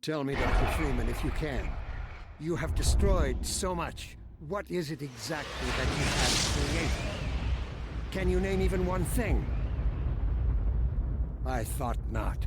Tell me, Dr. Freeman, if you can. You have destroyed so much. What is it exactly that you have created? Can you name even one thing? I thought not.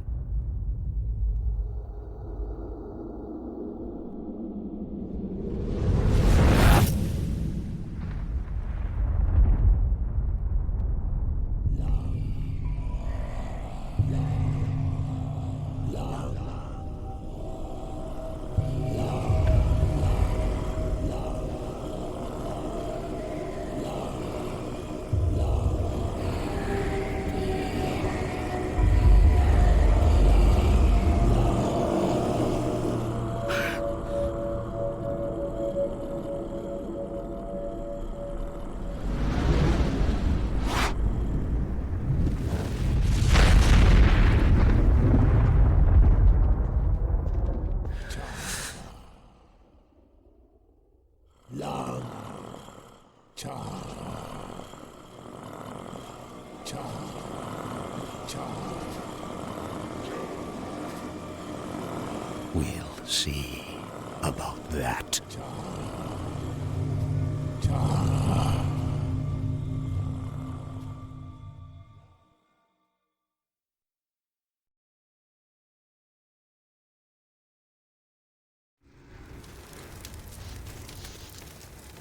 We'll see about that.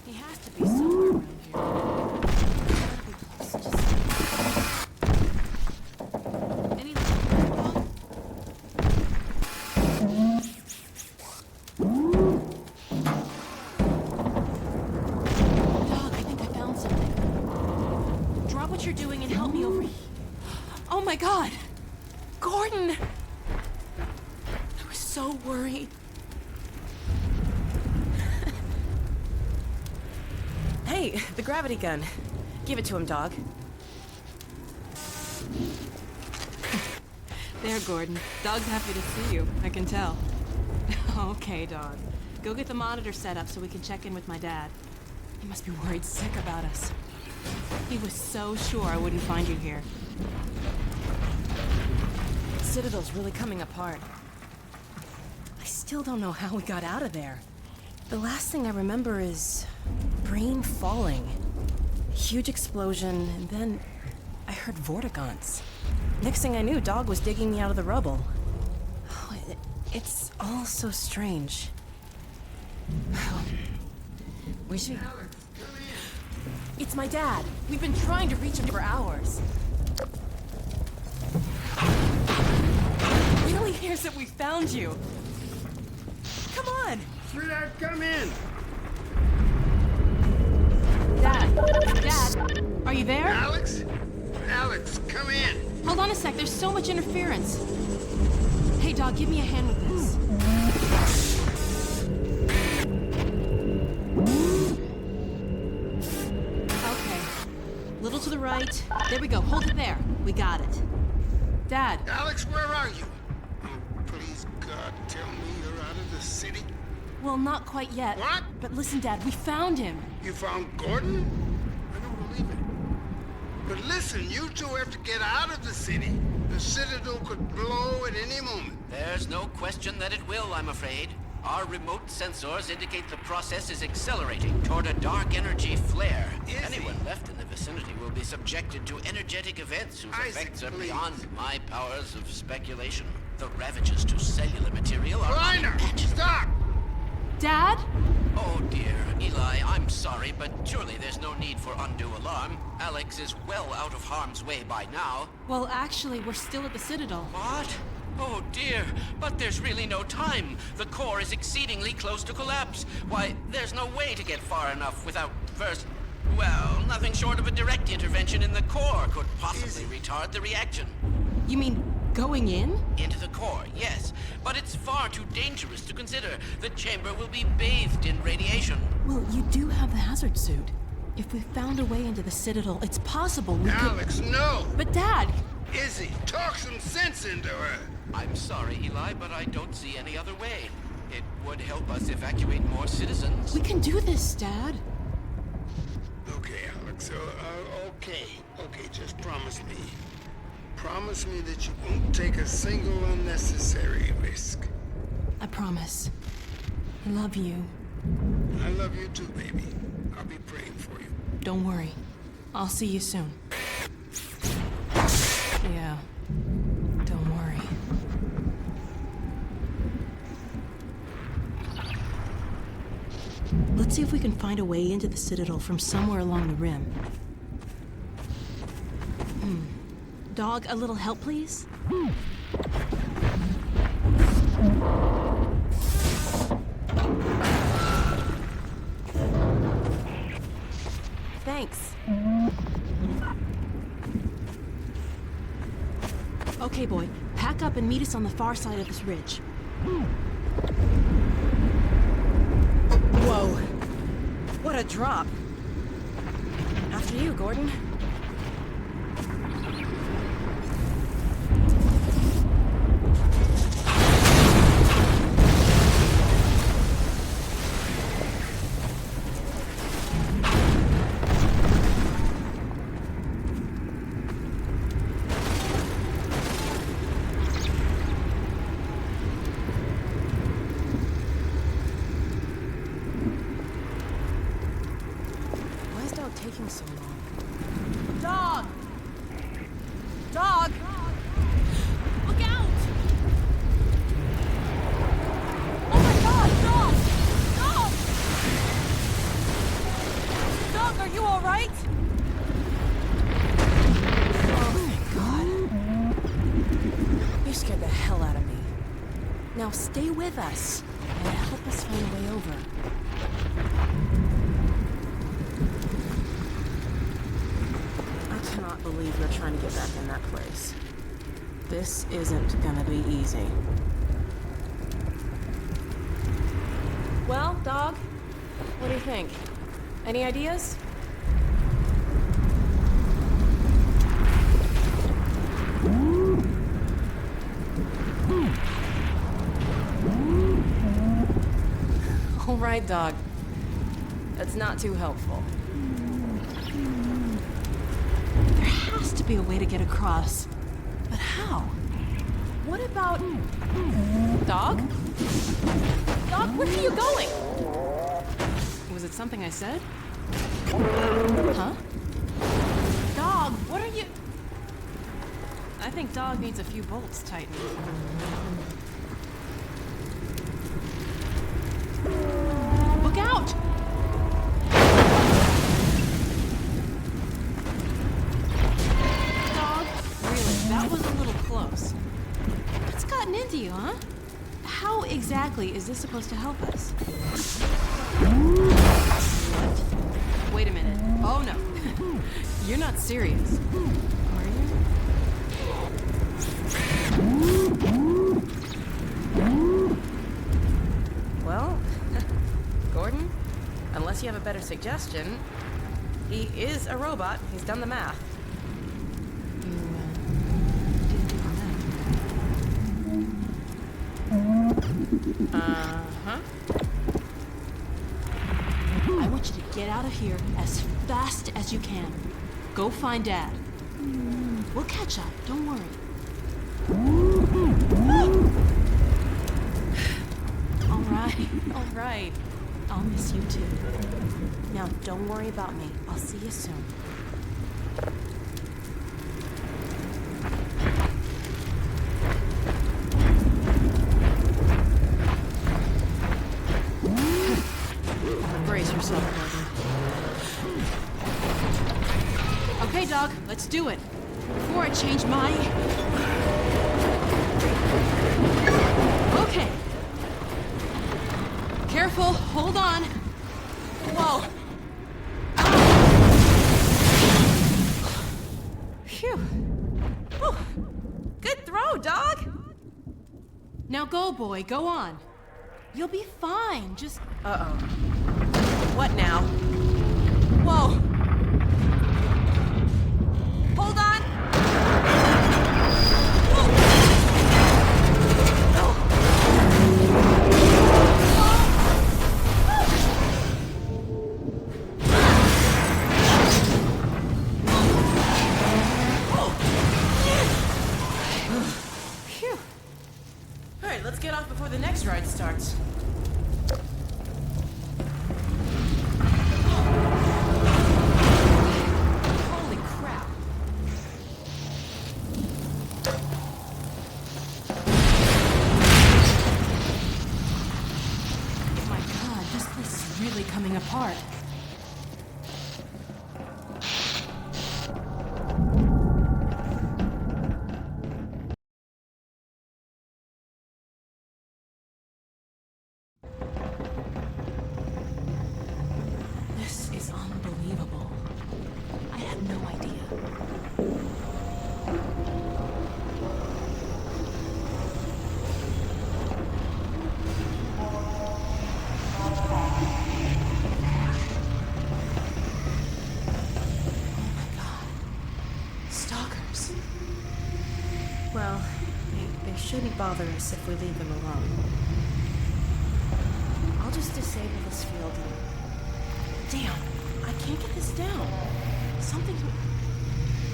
He has to be somewhere around here. Gotta be close. Any luck? Dog, I think I found something. Drop what you're doing and help me over here. Oh my God! Gordon! I was so worried. Hey, the gravity gun. Give it to him, dog. There, Gordon. Dog's happy to see you, I can tell. Okay, dog. Go get the monitor set up so we can check in with my dad. He must be worried sick about us. He was so sure I wouldn't find you here. Citadel's really coming apart. I still don't know how we got out of there. The last thing I remember is brain falling. Huge explosion, and then I heard vortigons. Next thing I knew, Dog was digging me out of the rubble. Oh, it's all so strange. We should... It's my dad. We've been trying to reach him for hours. He really hears that we found you. Come on! Sweetheart, come in! Dad, are you there? Alex? Alex, come in! Hold on a sec, there's so much interference. Hey, Dog, give me a hand with this. Okay. Little to the right. There we go, hold it there. We got it. Dad. Alex, where are you? Oh, please, God, tell me you're out of the city. Well, not quite yet. What? But listen, Dad, we found him. You found Gordon? I don't believe it. But listen, you two have to get out of the city. The Citadel could blow at any moment. There's no question that it will, I'm afraid. Our remote sensors indicate the process is accelerating toward a dark energy flare. Anyone left in the vicinity will be subjected to energetic events whose effects are beyond my powers of speculation. The ravages to cellular material are unimaginable. Stop! Dad? Oh dear, Eli, I'm sorry, but surely there's no need for undue alarm. Alex is well out of harm's way by now. Well, actually, we're still at the Citadel. What? Oh dear, but there's really no time. The core is exceedingly close to collapse. Why, there's no way to get far enough without first... Well, nothing short of a direct intervention in the core could possibly retard the reaction. You mean going in? Into the core, yes. But it's far too dangerous to consider. The chamber will be bathed in radiation. Well, you do have the hazard suit. If we found a way into the Citadel, it's possible we could... Alex, no! But Dad! Izzy, talk some sense into her. I'm sorry, Eli, but I don't see any other way. It would help us evacuate more citizens. We can do this, Dad. Okay, Alex, okay, just promise me. Promise me that you won't take a single unnecessary risk. I promise. I love you. I love you too, baby. I'll be praying for you. Don't worry. I'll see you soon. Yeah. Don't worry. Let's see if we can find a way into the Citadel from somewhere along the rim. Dog, a little help, please? Thanks. Okay, boy. Pack up and meet us on the far side of this ridge. Whoa. What a drop. After you, Gordon. Taking so long. Dog! Dog! Look out! Oh my god, dog! Dog! Dog, are you alright? Oh my god. You scared the hell out of me. Now stay with us and help us find a way over. I cannot believe you're trying to get back in that place. This isn't gonna be easy. Well, dog, what do you think? Any ideas? All right, dog. That's not too helpful. There has to be a way to get across. But how? What about... Dog? Dog, where are you going? Was it something I said? Huh? Dog, what are you... I think Dog needs a few bolts tightened. Look out! Dog, really, that was a little close. What's gotten into you, huh? How exactly is this supposed to help us? What? Wait a minute. Oh no. You're not serious. Are you? Well, Gordon, unless you have a better suggestion, he is a robot. He's done the math. You didn't do the math. Uh-huh. I want you to get out of here as fast as you can. Go find Dad. We'll catch up, don't worry. All right. I'll miss you too. Now, don't worry about me. I'll see you soon. Brace yourself, Gordon. Okay, dog, let's do it. Before I change my... Okay. Careful, hold on. Whoa. Phew. Whew. Good throw, dog. Now go, boy, go on. You'll be fine, just... Uh-oh. What now? Whoa. Hold on. Let's get off before the next ride starts. really coming apart. This is unbelievable. I had no idea. Stalkers. Well, they shouldn't bother us if we leave them alone. I'll just disable this field and... Damn, I can't get this down. Something...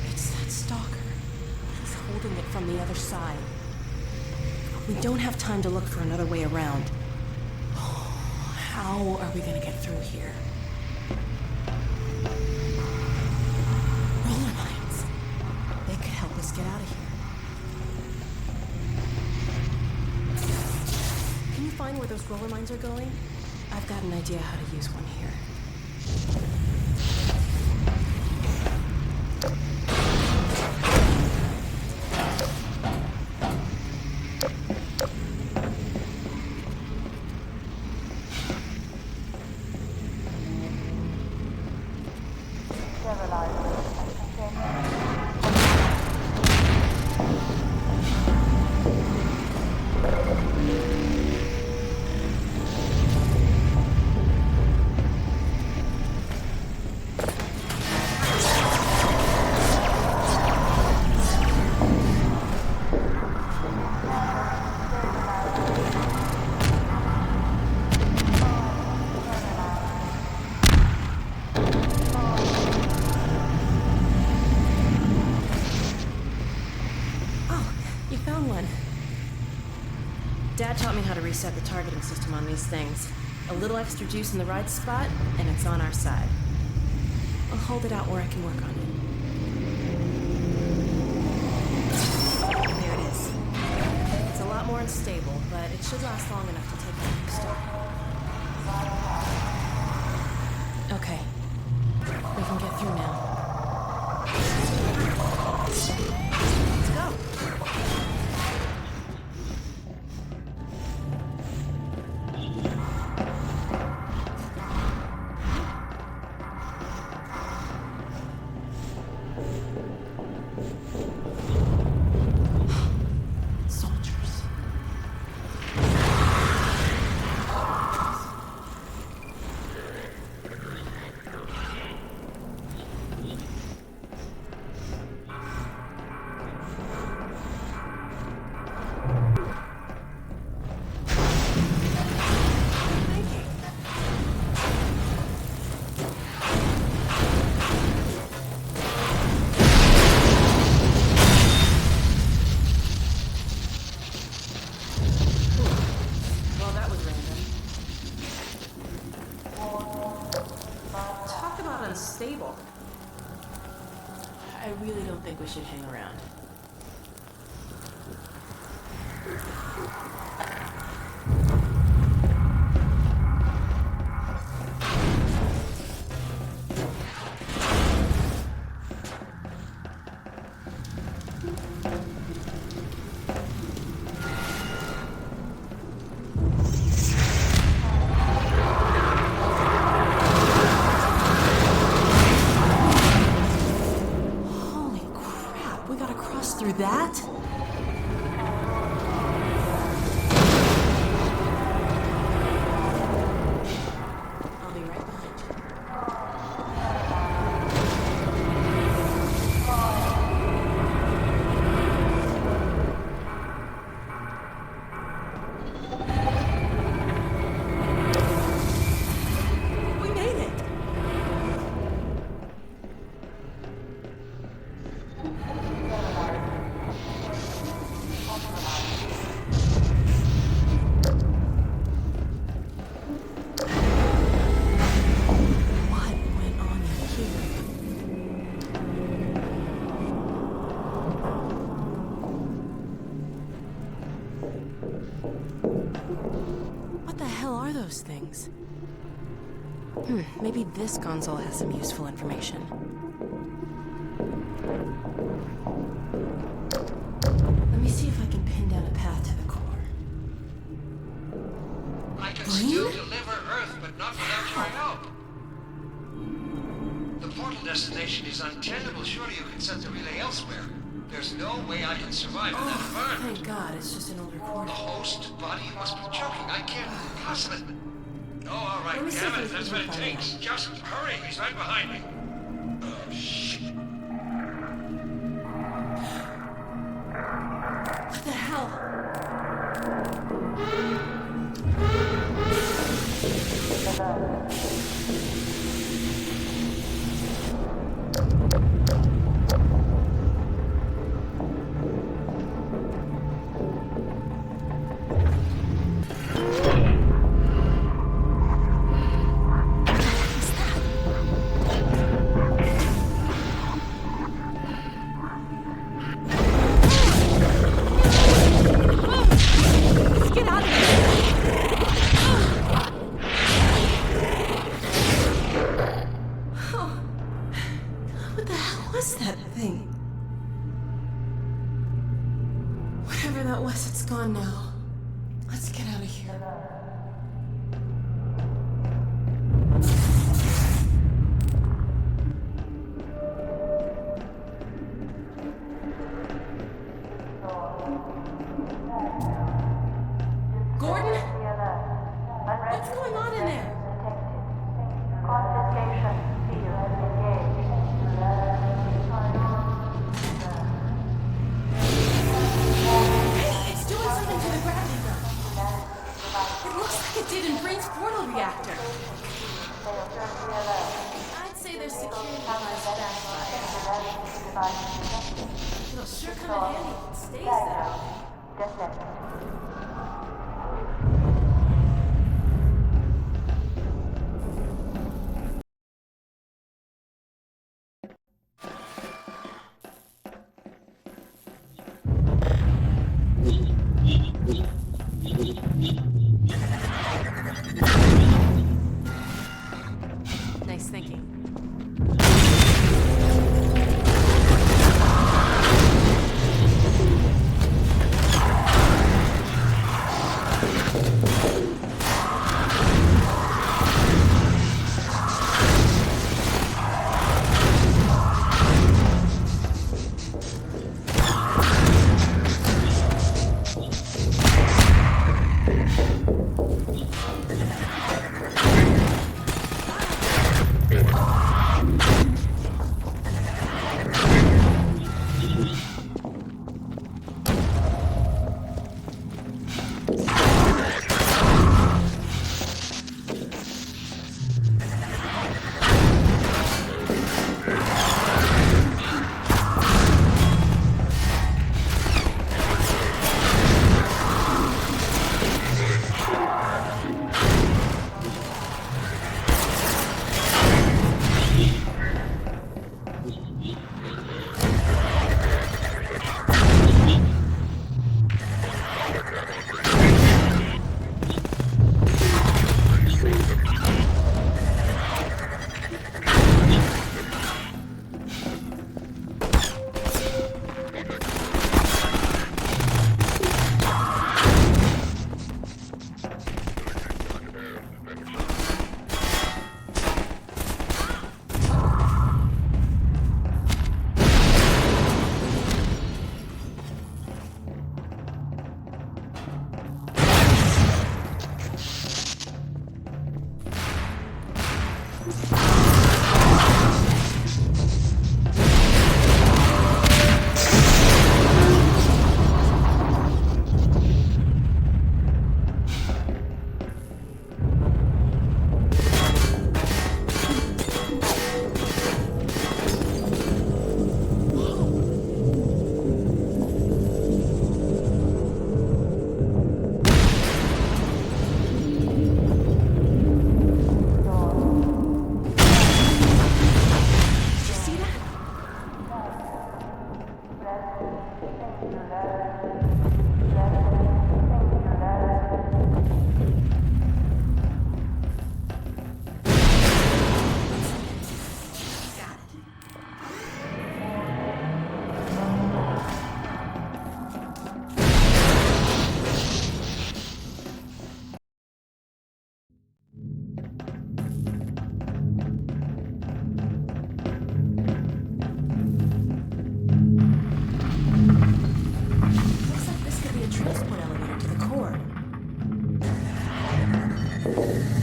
It's that stalker. He's holding it from the other side. We don't have time to look for another way around. How are we gonna get through here? Roller mines. They could help us get out of here. Can you find where those roller mines are going? I've got an idea how to use one here. Dad taught me how to reset the targeting system on these things. A little extra juice in the right spot, and it's on our side. I'll hold it out where I can work on it. There it is. It's a lot more unstable, but it should last long enough to take out the stalker. Okay. We can get through now. Let's go. Unstable. I really don't think we should hang around. Through that? I'll be right behind you. We made it! What the hell are those things? Maybe this console has some useful information. Let me see if I can pin down a path to the core. I can still deliver Earth, but not without your help. The portal destination is untenable. Surely you can set the relay elsewhere. There's no way I can survive in that environment. Thank God, it's just an old The recorder. host body, you must be joking. I can't possibly. Oh, all right, Let me see damn if it, I that's can what it find takes. Just hurry, he's right behind me. Oh, shit. What the hell? Let's get out of here! Oh. What the hell was that thing? Whatever that was, it's gone now. Let's get out of here. Gordon? What's going on in there? Confiscation field engaged. Hey, it's doing something to the gravity gun. It looks like it did in Brain's portal reactor. I'd say there's security device backfire. It'll sure come in handy if it stays that way. Nice thinking.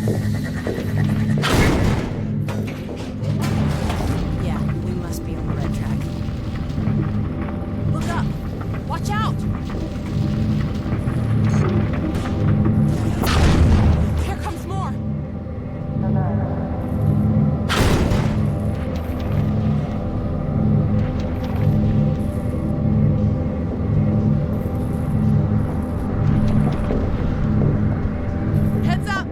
Yeah, we must be on the right track. Look up! Watch out! Here comes more! Heads up!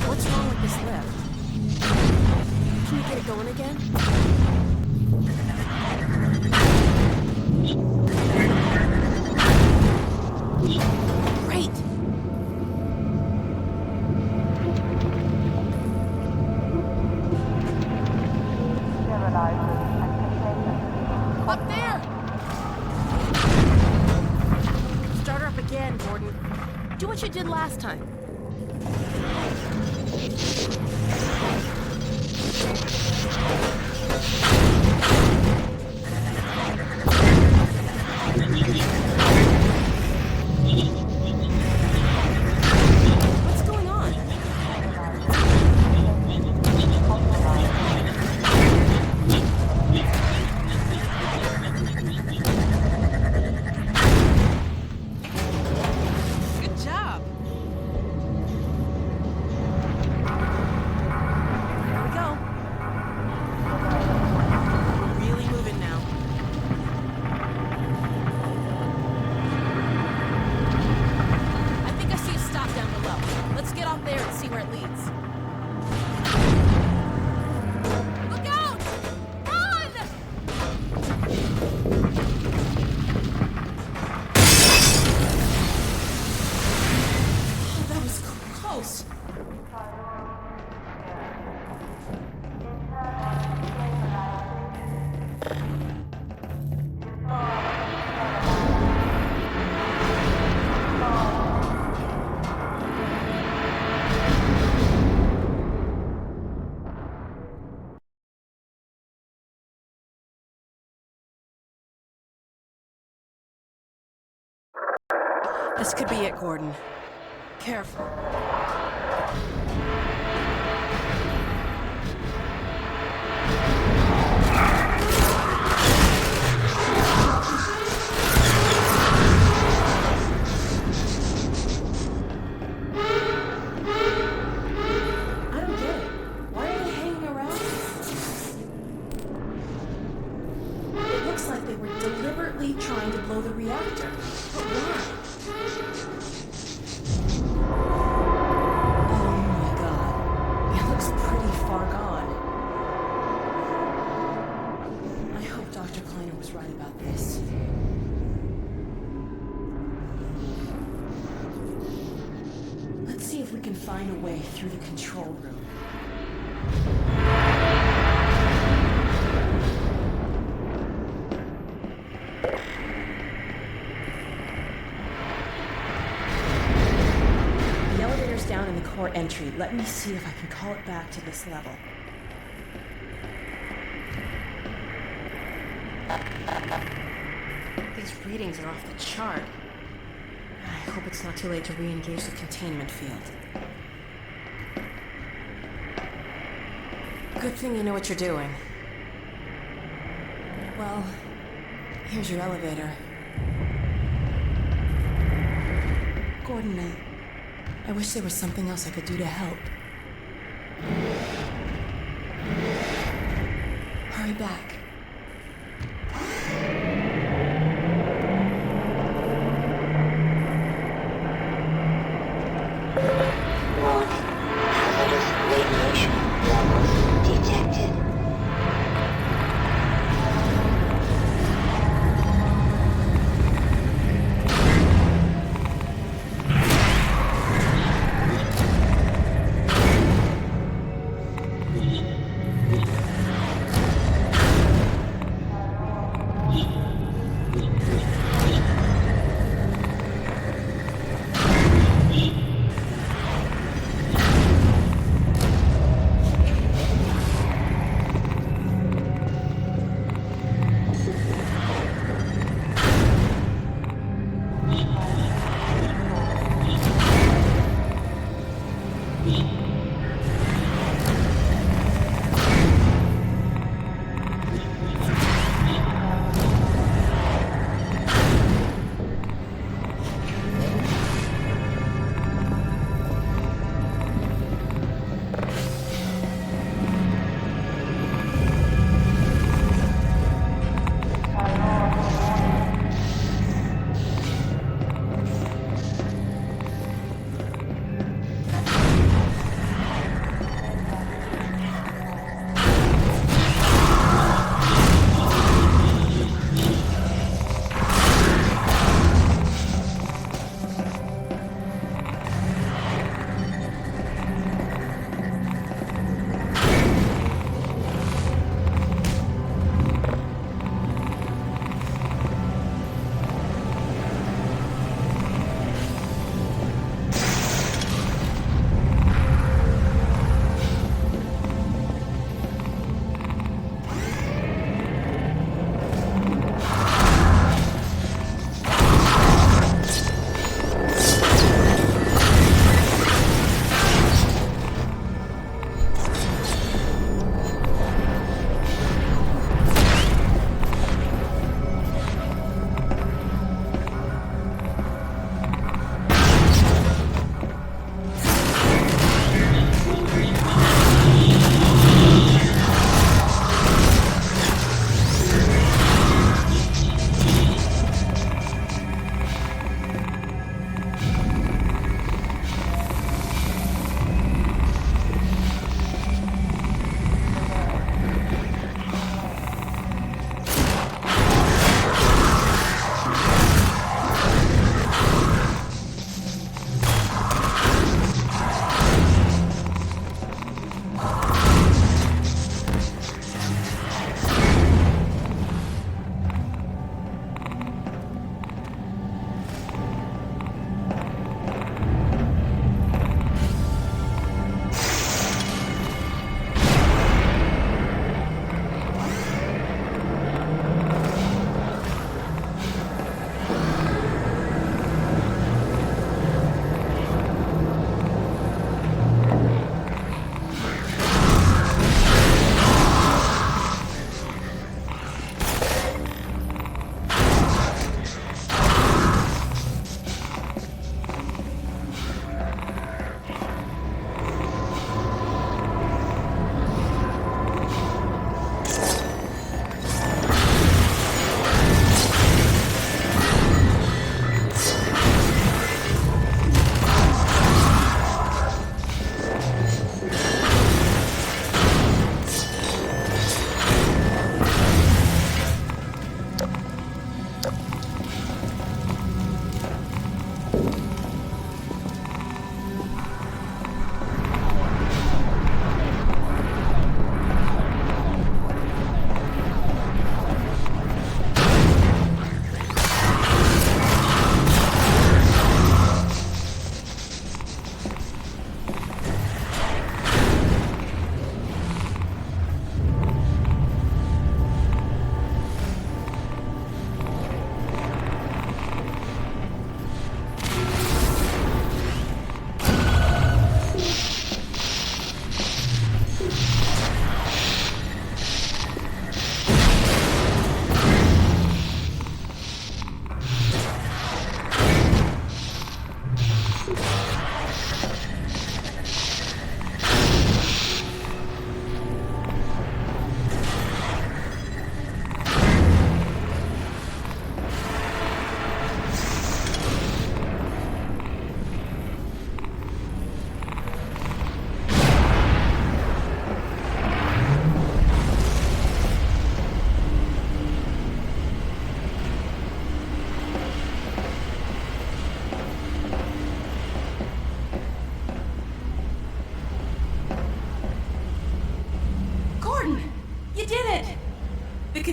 What's wrong with this lift? Can you get it going again? Great! Up there! Start her up again, Gordon. Do what you did last time. What's going on? Good job. Here we go. Really moving now. I think I see a stop down below. Let's get out there and see where it leads. Look out! Run! Oh, that was close. This could be it, Gordon. Careful. I don't get it. Why are they hanging around? It looks like they were deliberately trying to blow the reactor. But why? Oh my god. It looks pretty far gone. I hope Dr. Kleiner was right about this. Let's see if we can find a way through the control room. The elevator's down in the core entry. Let me see if I can call it back to this level. These readings are off the chart. I hope it's not too late to re-engage the containment field. Good thing you know what you're doing. Well, here's your elevator. Gordon, I wish there was something else I could do to help. Hurry back. Warning. Hazardous radiation levels detected.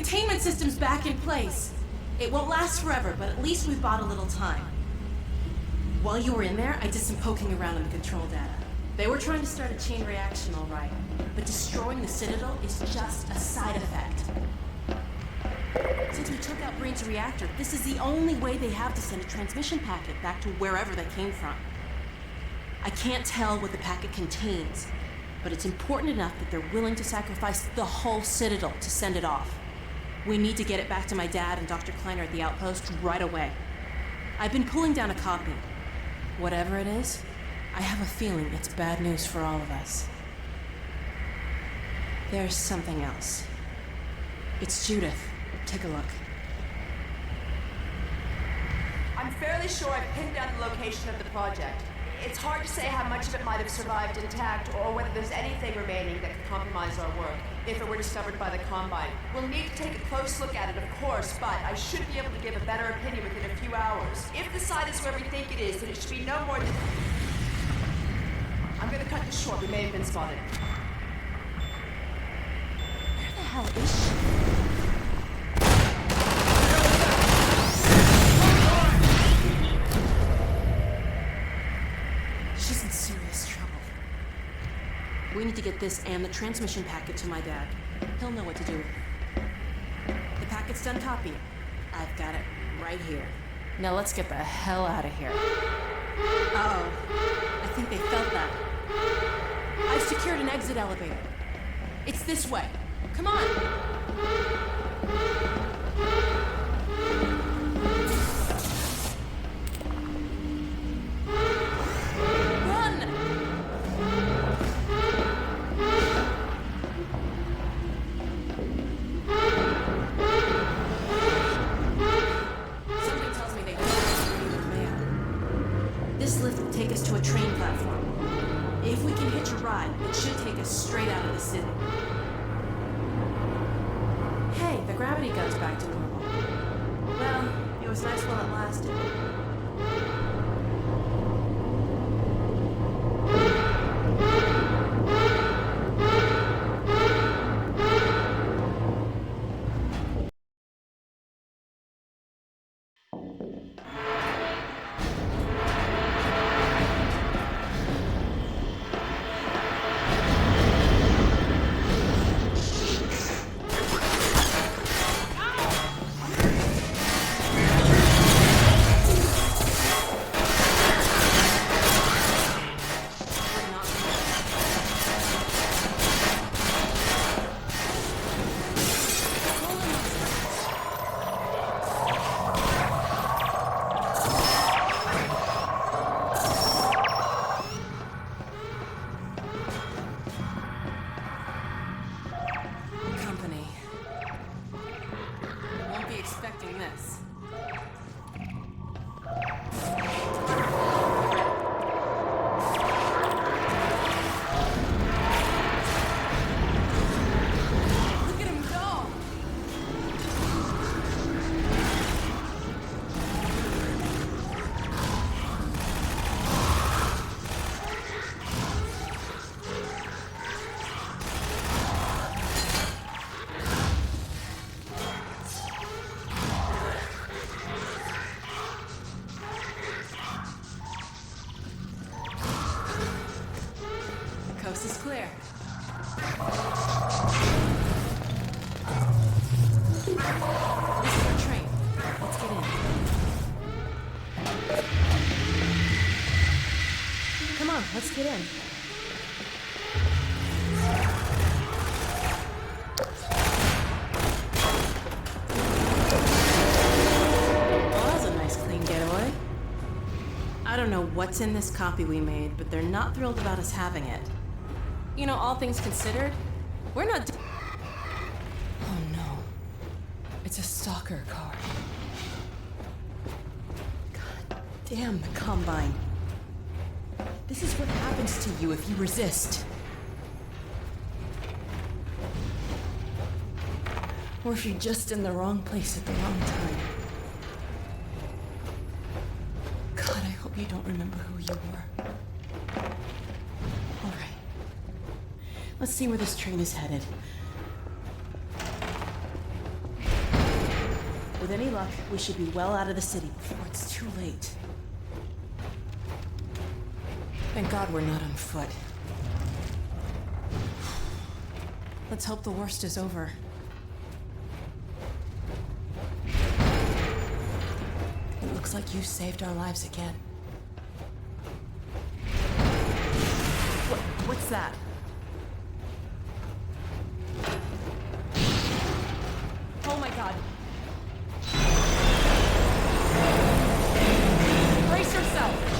containment system's back in place. It won't last forever, but at least we bought a little time. While you were in there, I did some poking around in the control data. They were trying to start a chain reaction, all right, but destroying the Citadel is just a side effect. Since we took out Brain's reactor, this is the only way they have to send a transmission packet back to wherever they came from. I can't tell what the packet contains, but it's important enough that they're willing to sacrifice the whole Citadel to send it off. We need to get it back to my dad and Dr. Kleiner at the outpost right away. I've been pulling down a copy. Whatever it is, I have a feeling it's bad news for all of us. There's something else. It's Judith. Take a look. I'm fairly sure I've pinned down the location of the project. It's hard to say how much of it might have survived intact or whether there's anything remaining that could compromise our work if it were discovered by the Combine. We'll need to take a close look at it, of course, but I should be able to give a better opinion within a few hours. If the site is where we think it is, then it should be no more than... I'm gonna cut this short. We may have been spotted. Where the hell is she? She's in serious trouble. We need to get this and the transmission packet to my dad. He'll know what to do with it. The packet's done copying. I've got it right here. Now let's get the hell out of here. Uh-oh. I think they felt that. I've secured an exit elevator. It's this way. Come on! This lift will take us to a train platform. If we can hitch a ride, it should take us straight out of the city. Hey, the gravity gun's back to normal. Well, it was nice while it lasted. Coast is clear. This is our train. Let's get in. Come on, let's get in. Well, that was a nice clean getaway. I don't know what's in this copy we made, but they're not thrilled about us having it. You know, all things considered, we're not... Oh no. It's a stalker car. God damn the Combine. This is what happens to you if you resist. Or if you're just in the wrong place at the wrong time. God, I hope you don't remember who you were. All right. Let's see where this train is headed. With any luck, we should be well out of the city before it's too late. Thank God we're not on foot. Let's hope the worst is over. It looks like you saved our lives again. What's that? Oh my God. Brace yourself!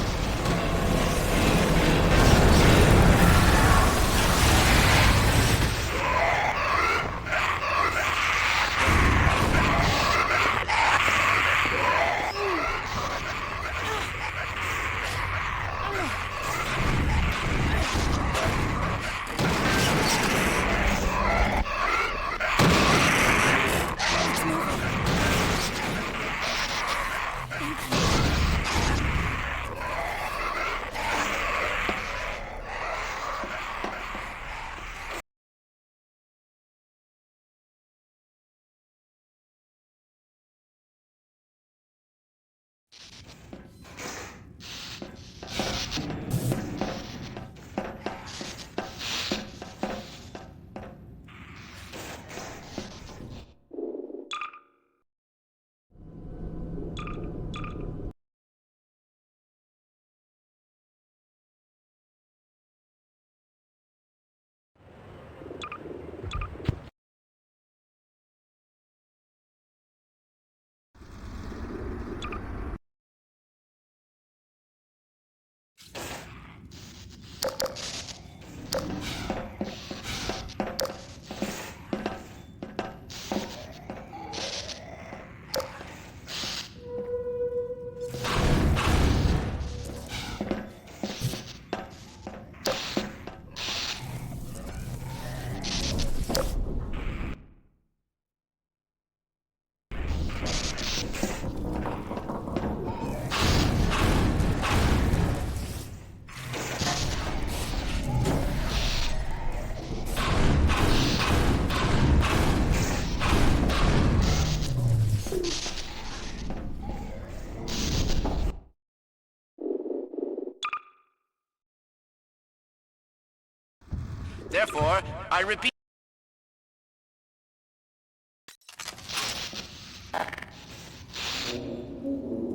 Therefore, I repeat...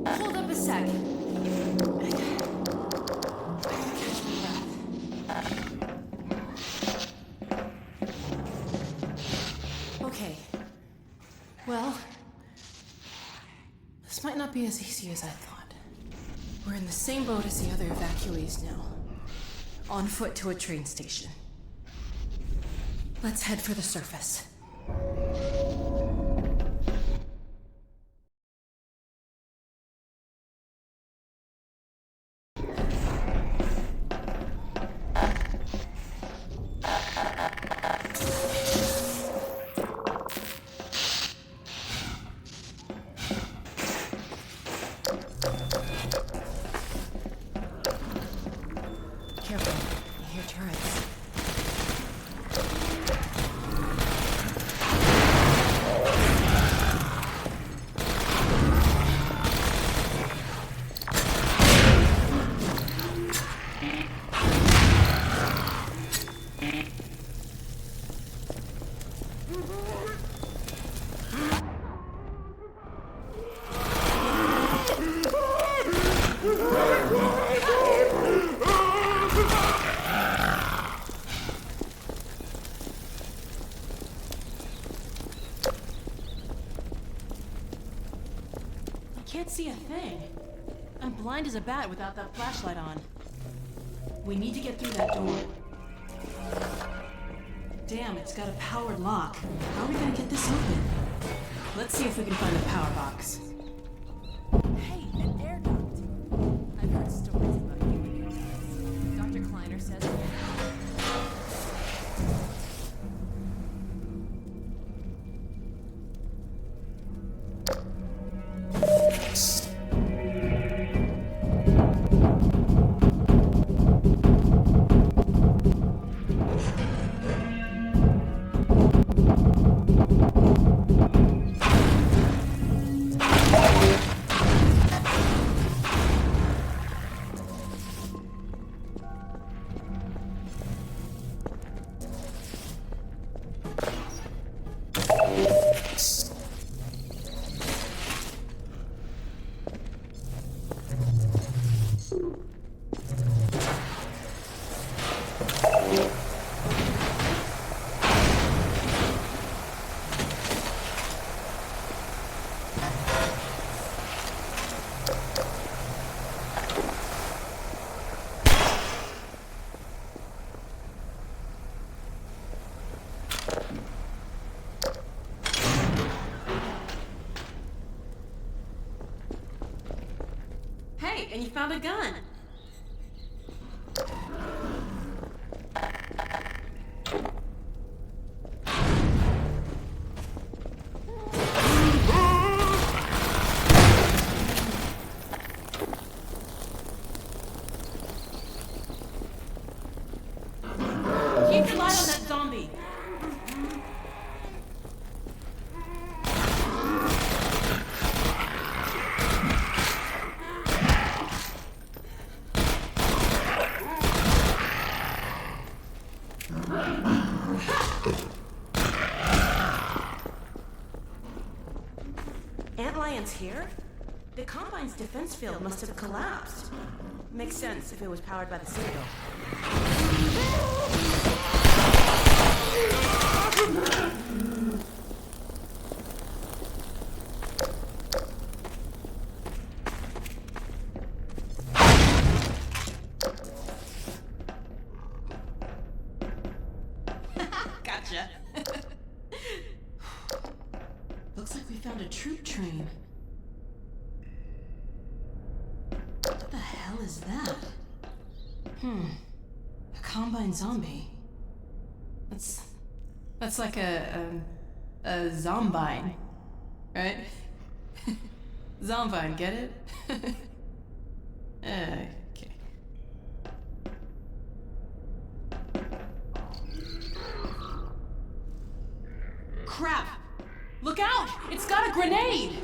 Hold up a sec. Okay. Well, this might not be as easy as I thought. We're in the same boat as the other evacuees now. On foot to a train station. Let's head for the surface. Careful, you hear turrets. Can't see a thing. I'm blind as a bat without that flashlight on. We need to get through that door. Damn, it's got a powered lock. How are we gonna get this open? Let's see if we can find the power box. Hey, an air duct. I've heard stories about human air ducts. Dr. Kleiner says... and you found a gun. Keep your light on that zombie. Antlions here? The Combine's defense field must have collapsed. Makes sense if it was powered by the Citadel. Gotcha. Looks like we found a troop train. What the hell is that? A Combine zombie. That's like a zombine, right? Zombine, get it? Okay. Crap! Look out! It's got a grenade!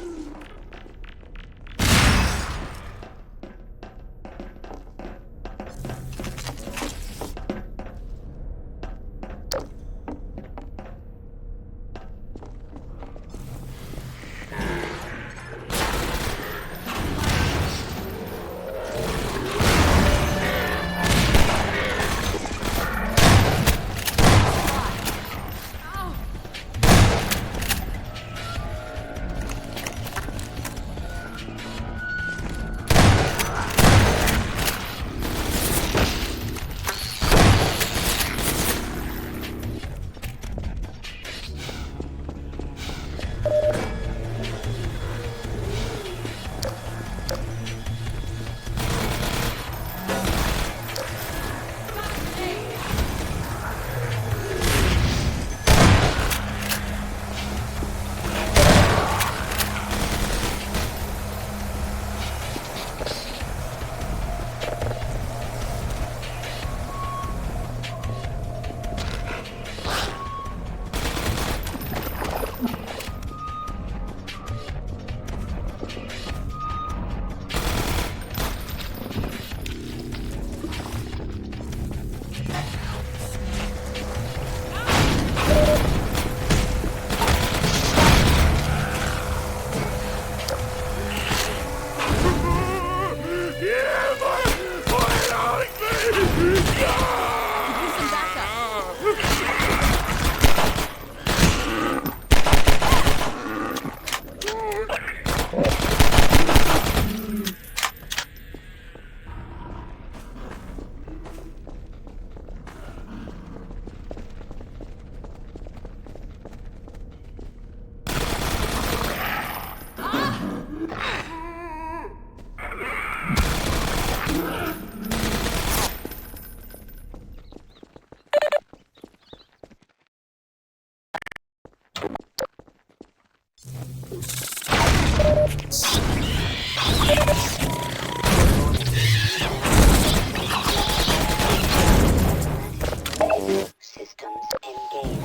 Systems engaged.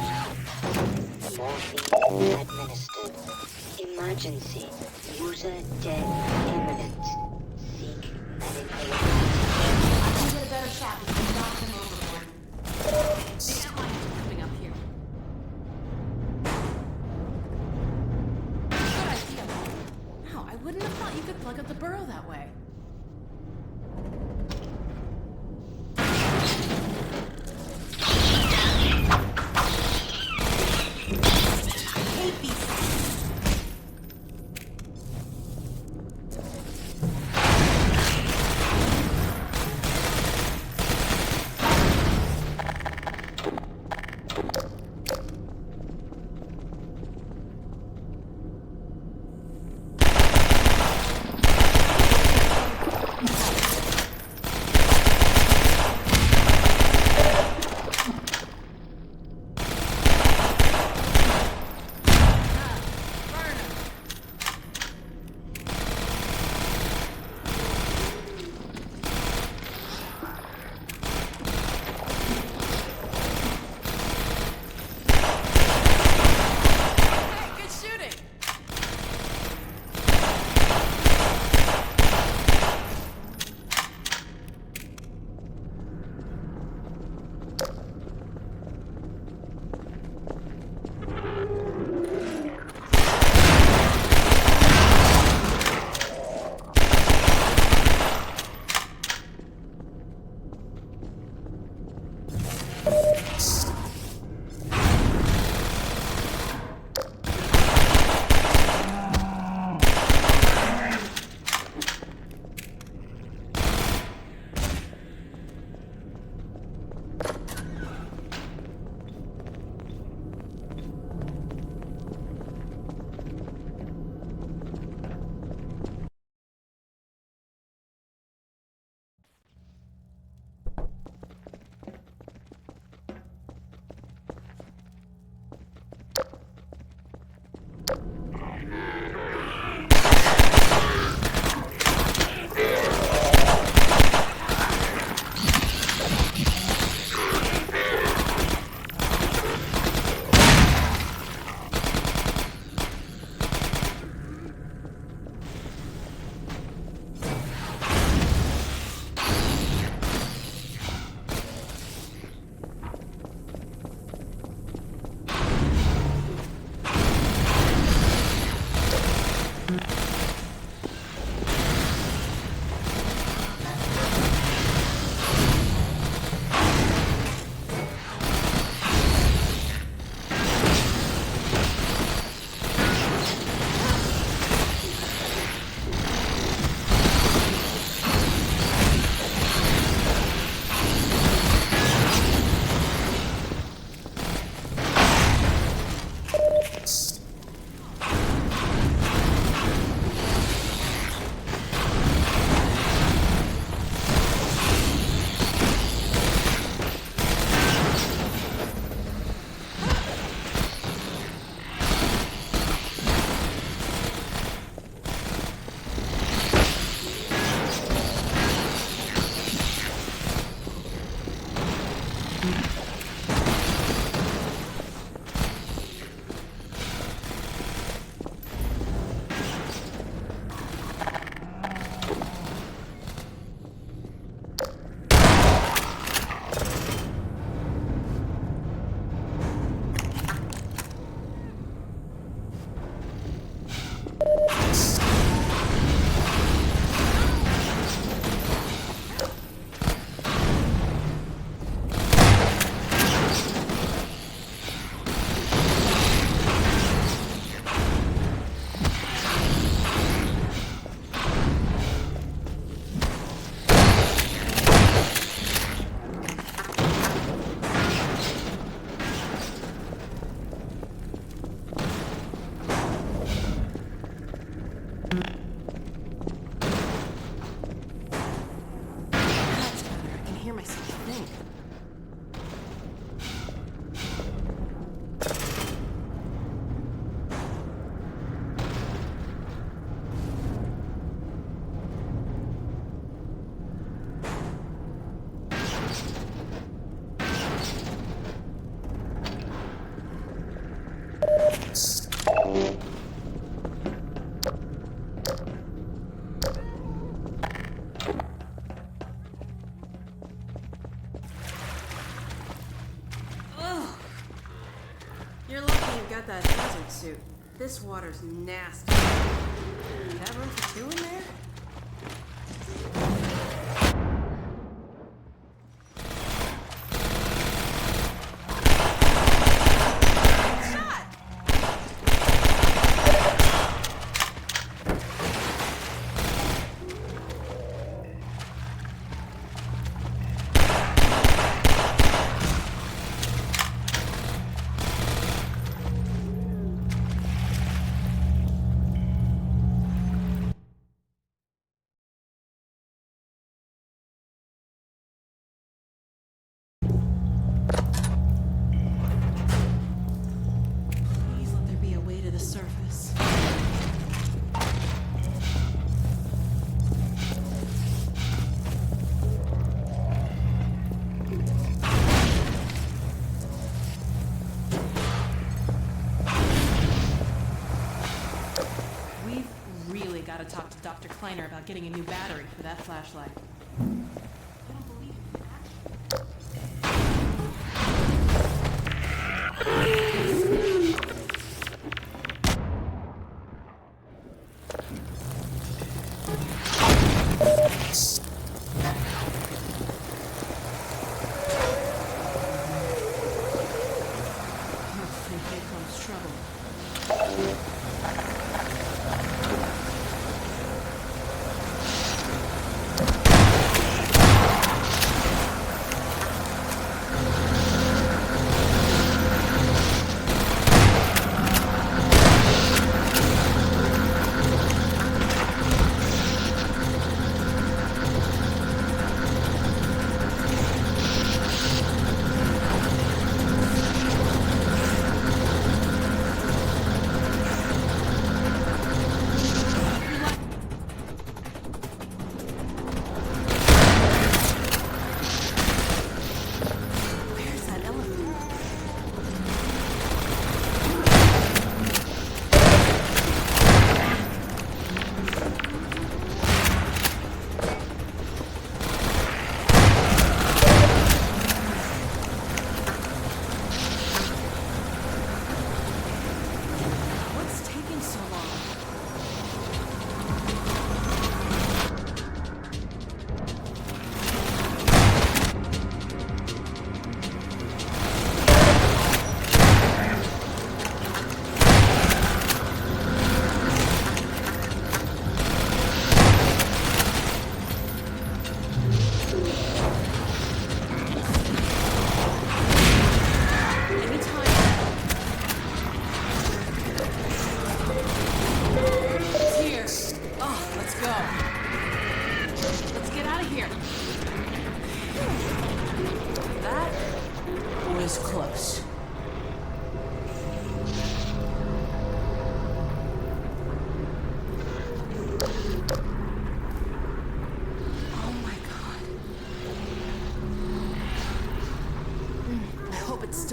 Morphine administered. Emergency. User dead imminent. Seek medical. I can get a better shot if we knock them overboard. The Antlions are coming up here. Good idea. No, I wouldn't have thought you could plug up the burrow that way. Got that hazard suit. This water's nasty. That room for two in there? Gotta talk to Dr. Kleiner about getting a new battery for that flashlight. I don't believe here comes trouble.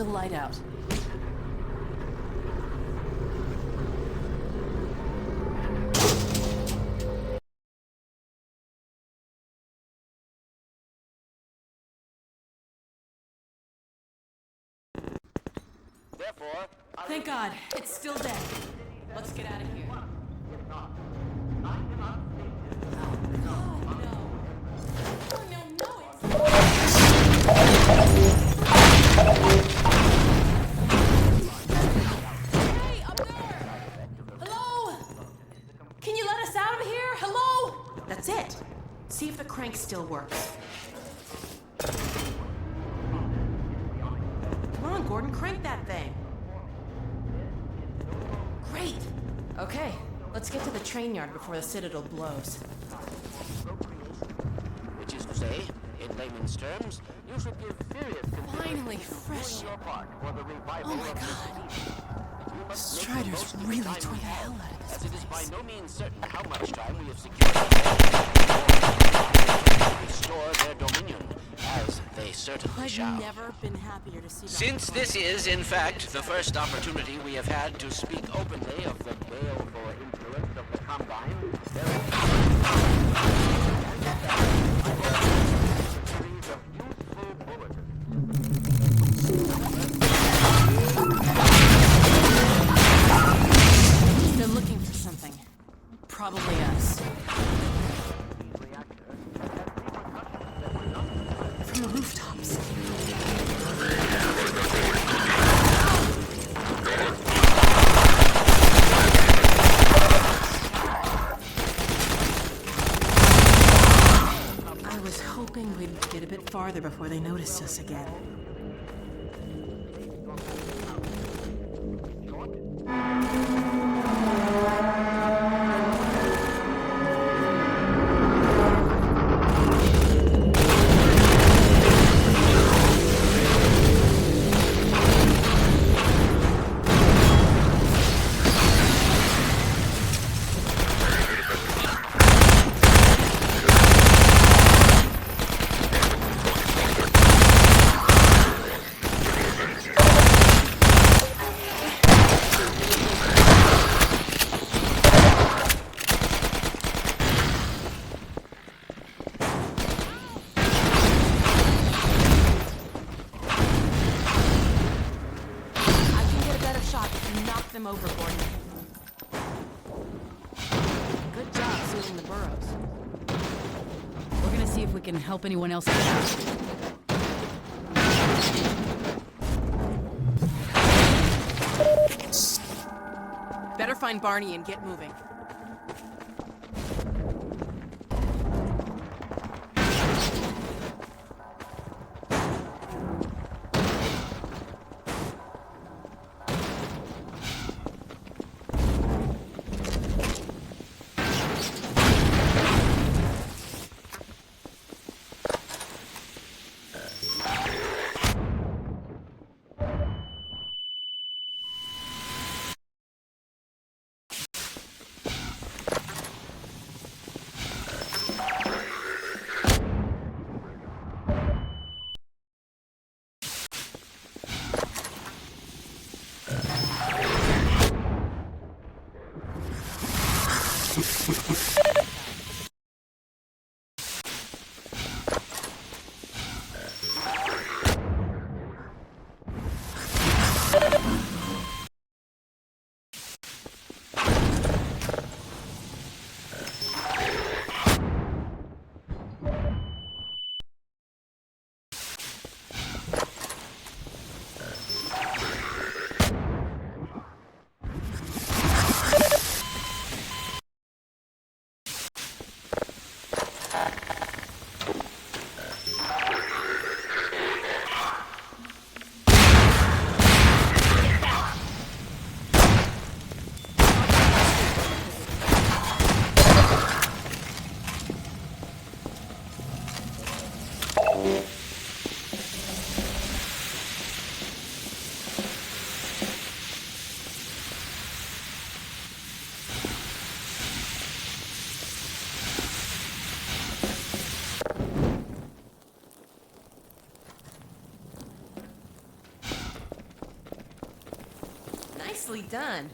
still light out. Therefore, Thank God, it's still dead. Let's get out of here. Hey, up there! Hello? Can you let us out of here? Hello? That's it. See if the crank still works. Come on, Gordon, crank that thing. Great. Okay, let's get to the train yard before the Citadel blows. which is to say, in layman's terms, you should give serious Finally, fresh. your part for the revival Oh my of the God. city. You must make the Striders most of the really time tore we the have, hell out of this as it is by place. no means certain how much time we have secured to restore their dominion, as they certainly I've shall. never been happier to see Dr. Since this is, in fact, the first opportunity we have had to speak openly of the baleful influence of the Combine, there is a series of useful bulletins. They're looking for something. Probably us. From the rooftops. I was hoping we'd get a bit farther before they noticed us again. I can get a better shot if you knock them over, Gordon. Good job sealing the burrows. We're gonna see if we can help anyone else get out. Better find Barney and get moving. done.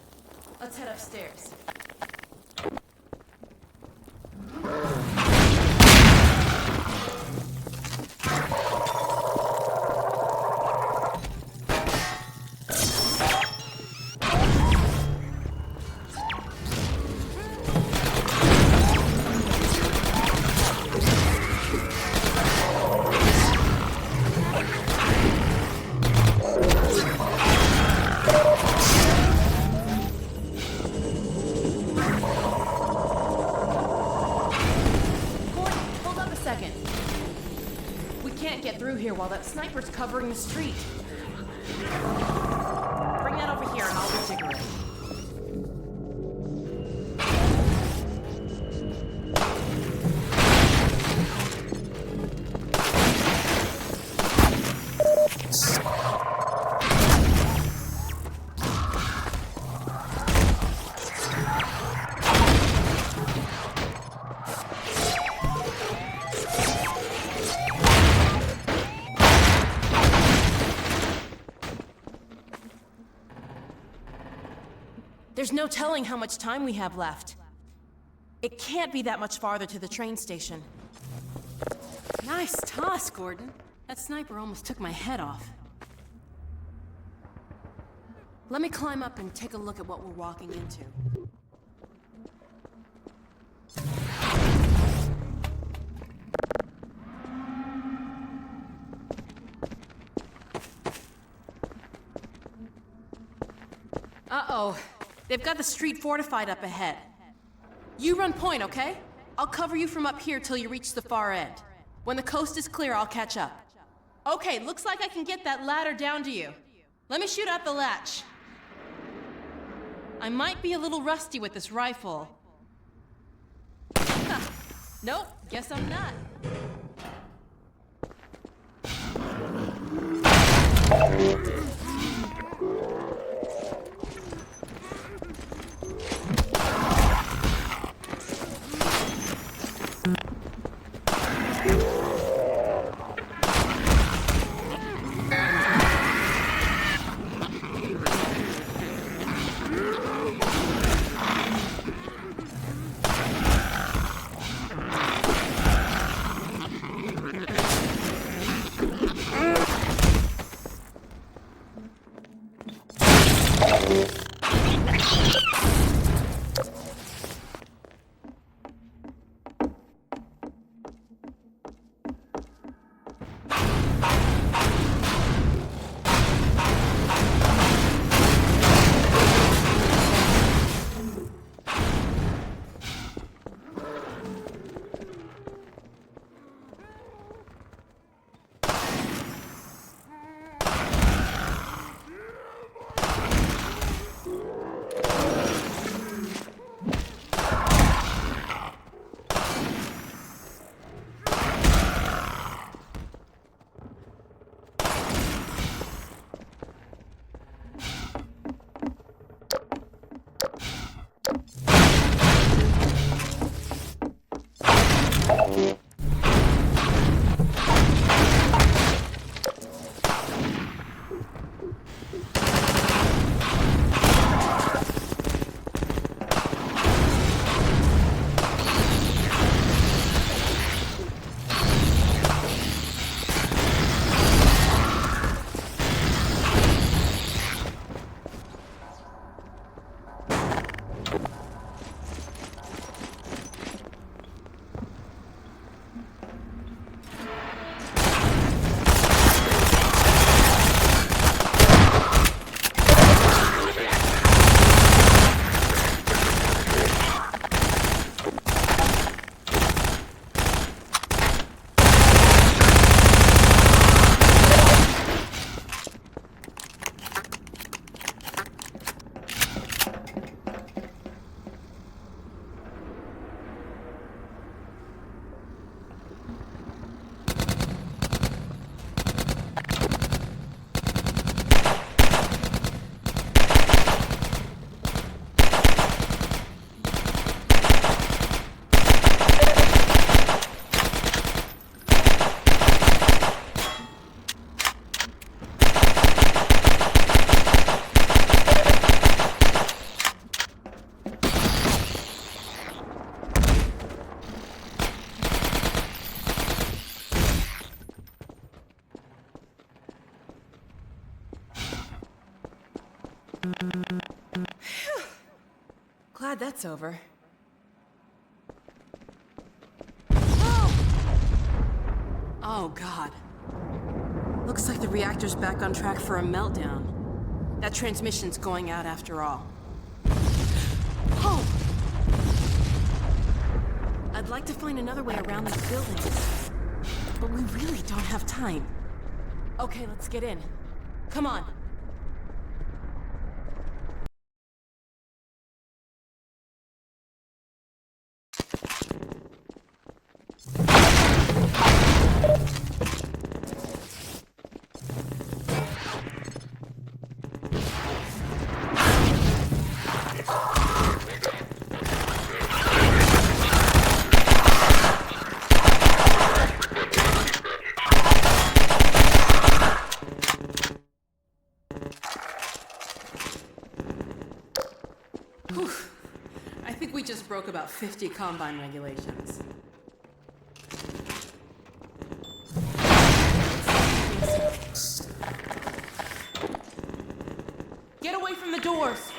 Let's head upstairs. While that sniper's covering the street. Bring that over here and I'll rejigger it. There's no telling how much time we have left. It can't be that much farther to the train station. Nice toss, Gordon. That sniper almost took my head off. Let me climb up and take a look at what we're walking into. Uh-oh. They've got the street fortified up ahead. You run point, okay? I'll cover you from up here till you reach the far end. When the coast is clear, I'll catch up. Okay, looks like I can get that ladder down to you. Let me shoot out the latch. I might be a little rusty with this rifle. Huh. Nope, guess I'm not. glad that's over. Oh, God. Looks like the reactor's back on track for a meltdown. That transmission's going out after all. Oh! I'd like to find another way around these buildings, but we really don't have time. Okay, let's get in. Come on. I think we just broke about 50 Combine regulations. Get away from the doors!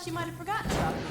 She might have forgotten about me.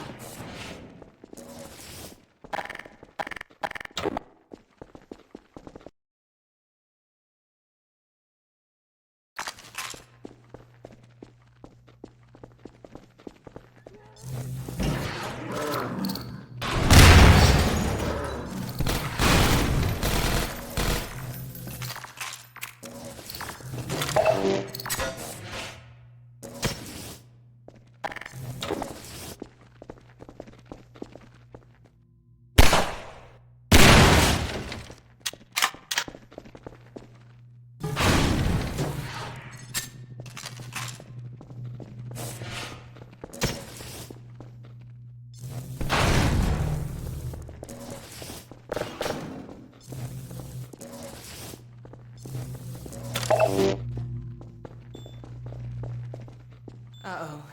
Uh-oh.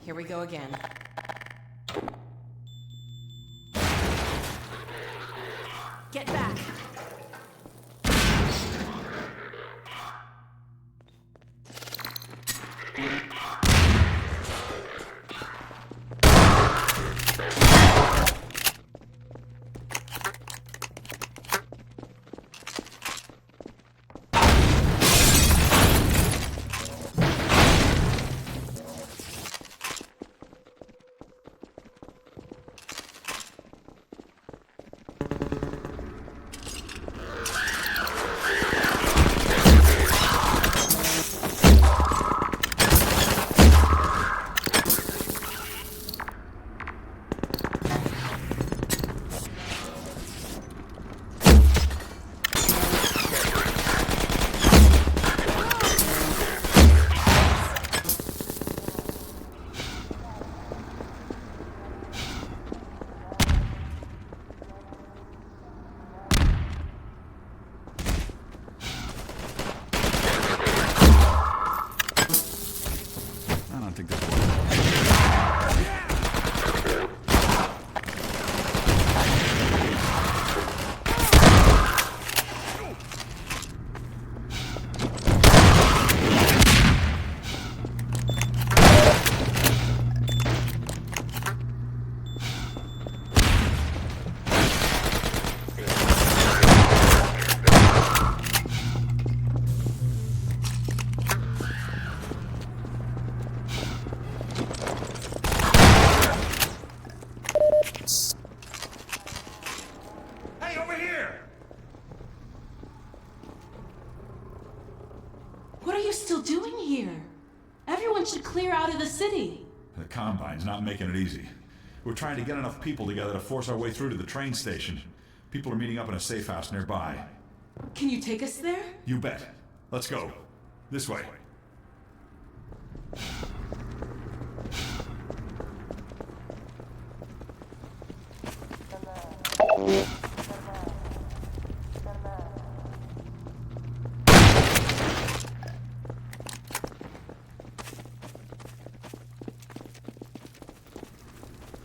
Here we go again. Get back. should clear out of the city. The Combine's not making it easy. We're trying to get enough people together to force our way through to the train station. People are meeting up in a safe house nearby. Can you take us there? You bet. Let's go. This way.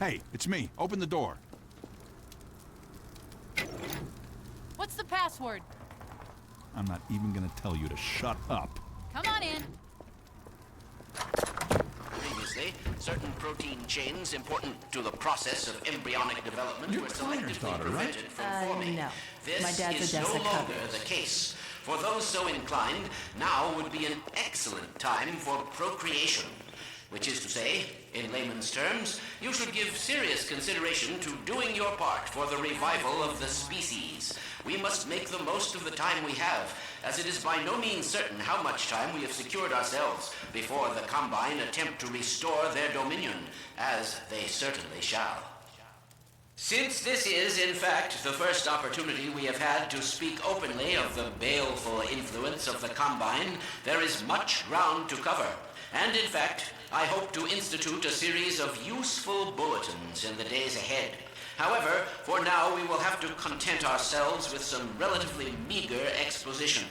Hey, it's me. Open the door. What's the password? I'm not even gonna tell you to shut up. Come on in. Previously, certain protein chains important to the process of embryonic development You're were Kleiner's selectively daughter, right? prevented from forming. No. This My dad's is Odessa no longer coverage. the case. For those so inclined, now would be an excellent time for procreation. Which is to say, in layman's terms, you should give serious consideration to doing your part for the revival of the species. We must make the most of the time we have, as it is by no means certain how much time we have secured ourselves before the Combine attempt to restore their dominion, as they certainly shall. Since this is, in fact, the first opportunity we have had to speak openly of the baleful influence of the Combine, there is much ground to cover. And in fact, I hope to institute a series of useful bulletins in the days ahead. However, for now we will have to content ourselves with some relatively meager exposition.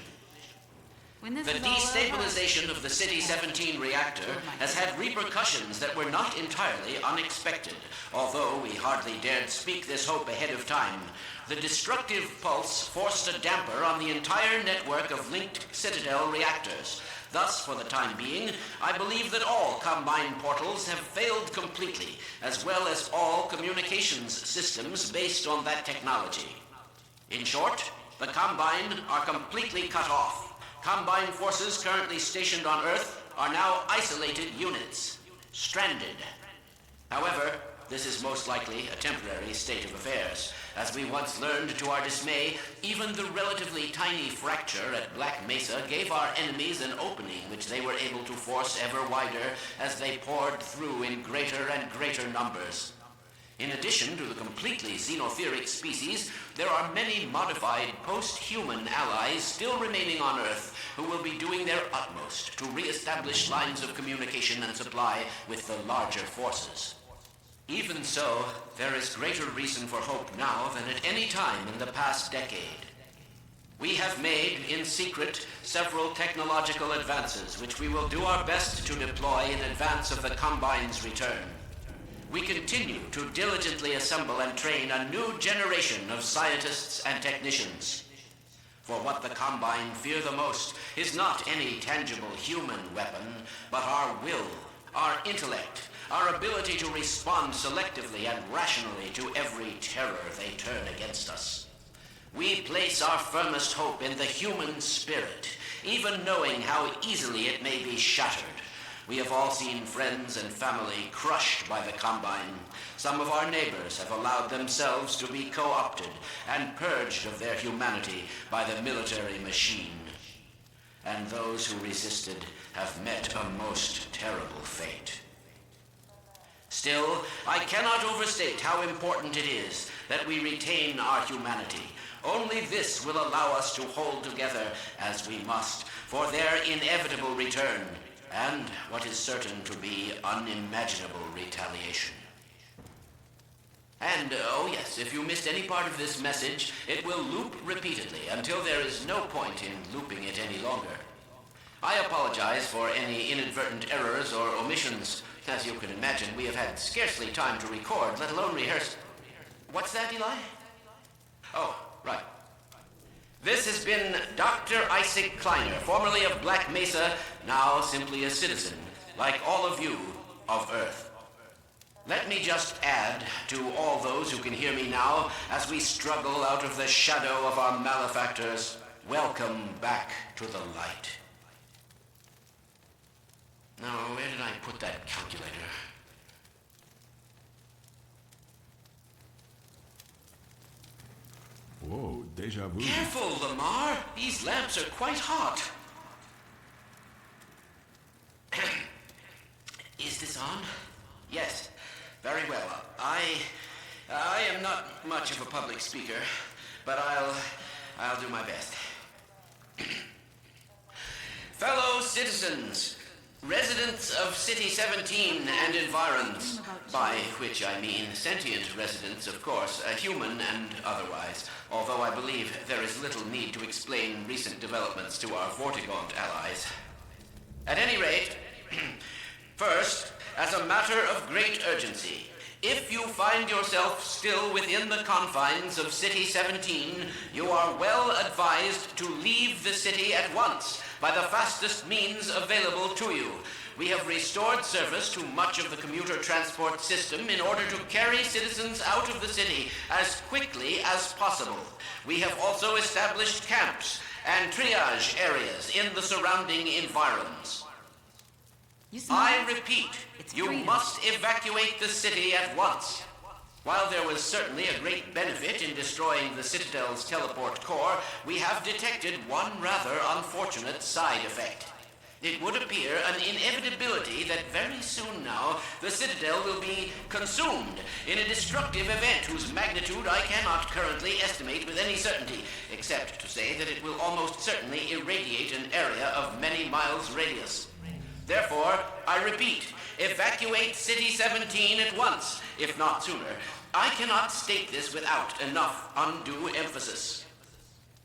When this The is all destabilization of the City 17 reactor has had repercussions that were not entirely unexpected, although we hardly dared speak this hope ahead of time. The destructive pulse forced a damper on the entire network of linked Citadel reactors. Thus, for the time being, I believe that all Combine portals have failed completely, as well as all communications systems based on that technology. In short, the Combine are completely cut off. Combine forces currently stationed on Earth are now isolated units, stranded. However, this is most likely a temporary state of affairs. As we once learned to our dismay, even the relatively tiny fracture at Black Mesa gave our enemies an opening which they were able to force ever wider as they poured through in greater and greater numbers. In addition to the completely xenotheric species, there are many modified post-human allies still remaining on Earth who will be doing their utmost to re-establish lines of communication and supply with the larger forces. Even so, there is greater reason for hope now than at any time in the past decade. We have made, in secret, several technological advances which we will do our best to deploy in advance of the Combine's return. We continue to diligently assemble and train a new generation of scientists and technicians. For what the Combine fear the most is not any tangible human weapon, but our will, our intellect, our ability to respond selectively and rationally to every terror they turn against us. We place our firmest hope in the human spirit, even knowing how easily it may be shattered. We have all seen friends and family crushed by the Combine. Some of our neighbors have allowed themselves to be co-opted and purged of their humanity by the military machine. And those who resisted have met a most terrible fate. Still, I cannot overstate how important it is that we retain our humanity. Only this will allow us to hold together as we must for their inevitable return, and what is certain to be unimaginable retaliation. And, oh yes, if you missed any part of this message, it will loop repeatedly until there is no point in looping it any longer. I apologize for any inadvertent errors or omissions. As you can imagine, we have had scarcely time to record, let alone rehearse. What's that, Eli? Oh, right. This has been Dr. Isaac Kleiner, formerly of Black Mesa, now simply a citizen, like all of you, of Earth. Let me just add to all those who can hear me now, as we struggle out of the shadow of our malefactors, welcome back to the light. Now, where did I put that calculator? Whoa, deja vu. Careful, Lamar! These lamps are quite hot. Is this on? Yes. Very well. I am not much of a public speaker, but I'll do my best. Fellow citizens, residents of City 17 and environs, by which I mean sentient residents, of course, human and otherwise, although I believe there is little need to explain recent developments to our Vortigaunt allies. At any rate, first, as a matter of great urgency, If you find yourself still within the confines of City 17, you are well advised to leave the city at once by the fastest means available to you. We have restored service to much of the commuter transport system in order to carry citizens out of the city as quickly as possible. We have also established camps and triage areas in the surrounding environs. I repeat, you must evacuate the city at once. While there was certainly a great benefit in destroying the Citadel's teleport core, we have detected one rather unfortunate side effect. It would appear an inevitability that very soon now the Citadel will be consumed in a destructive event whose magnitude I cannot currently estimate with any certainty, except to say that it will almost certainly irradiate an area of many miles radius. Therefore, I repeat, evacuate City 17 at once, if not sooner. I cannot state this without enough undue emphasis.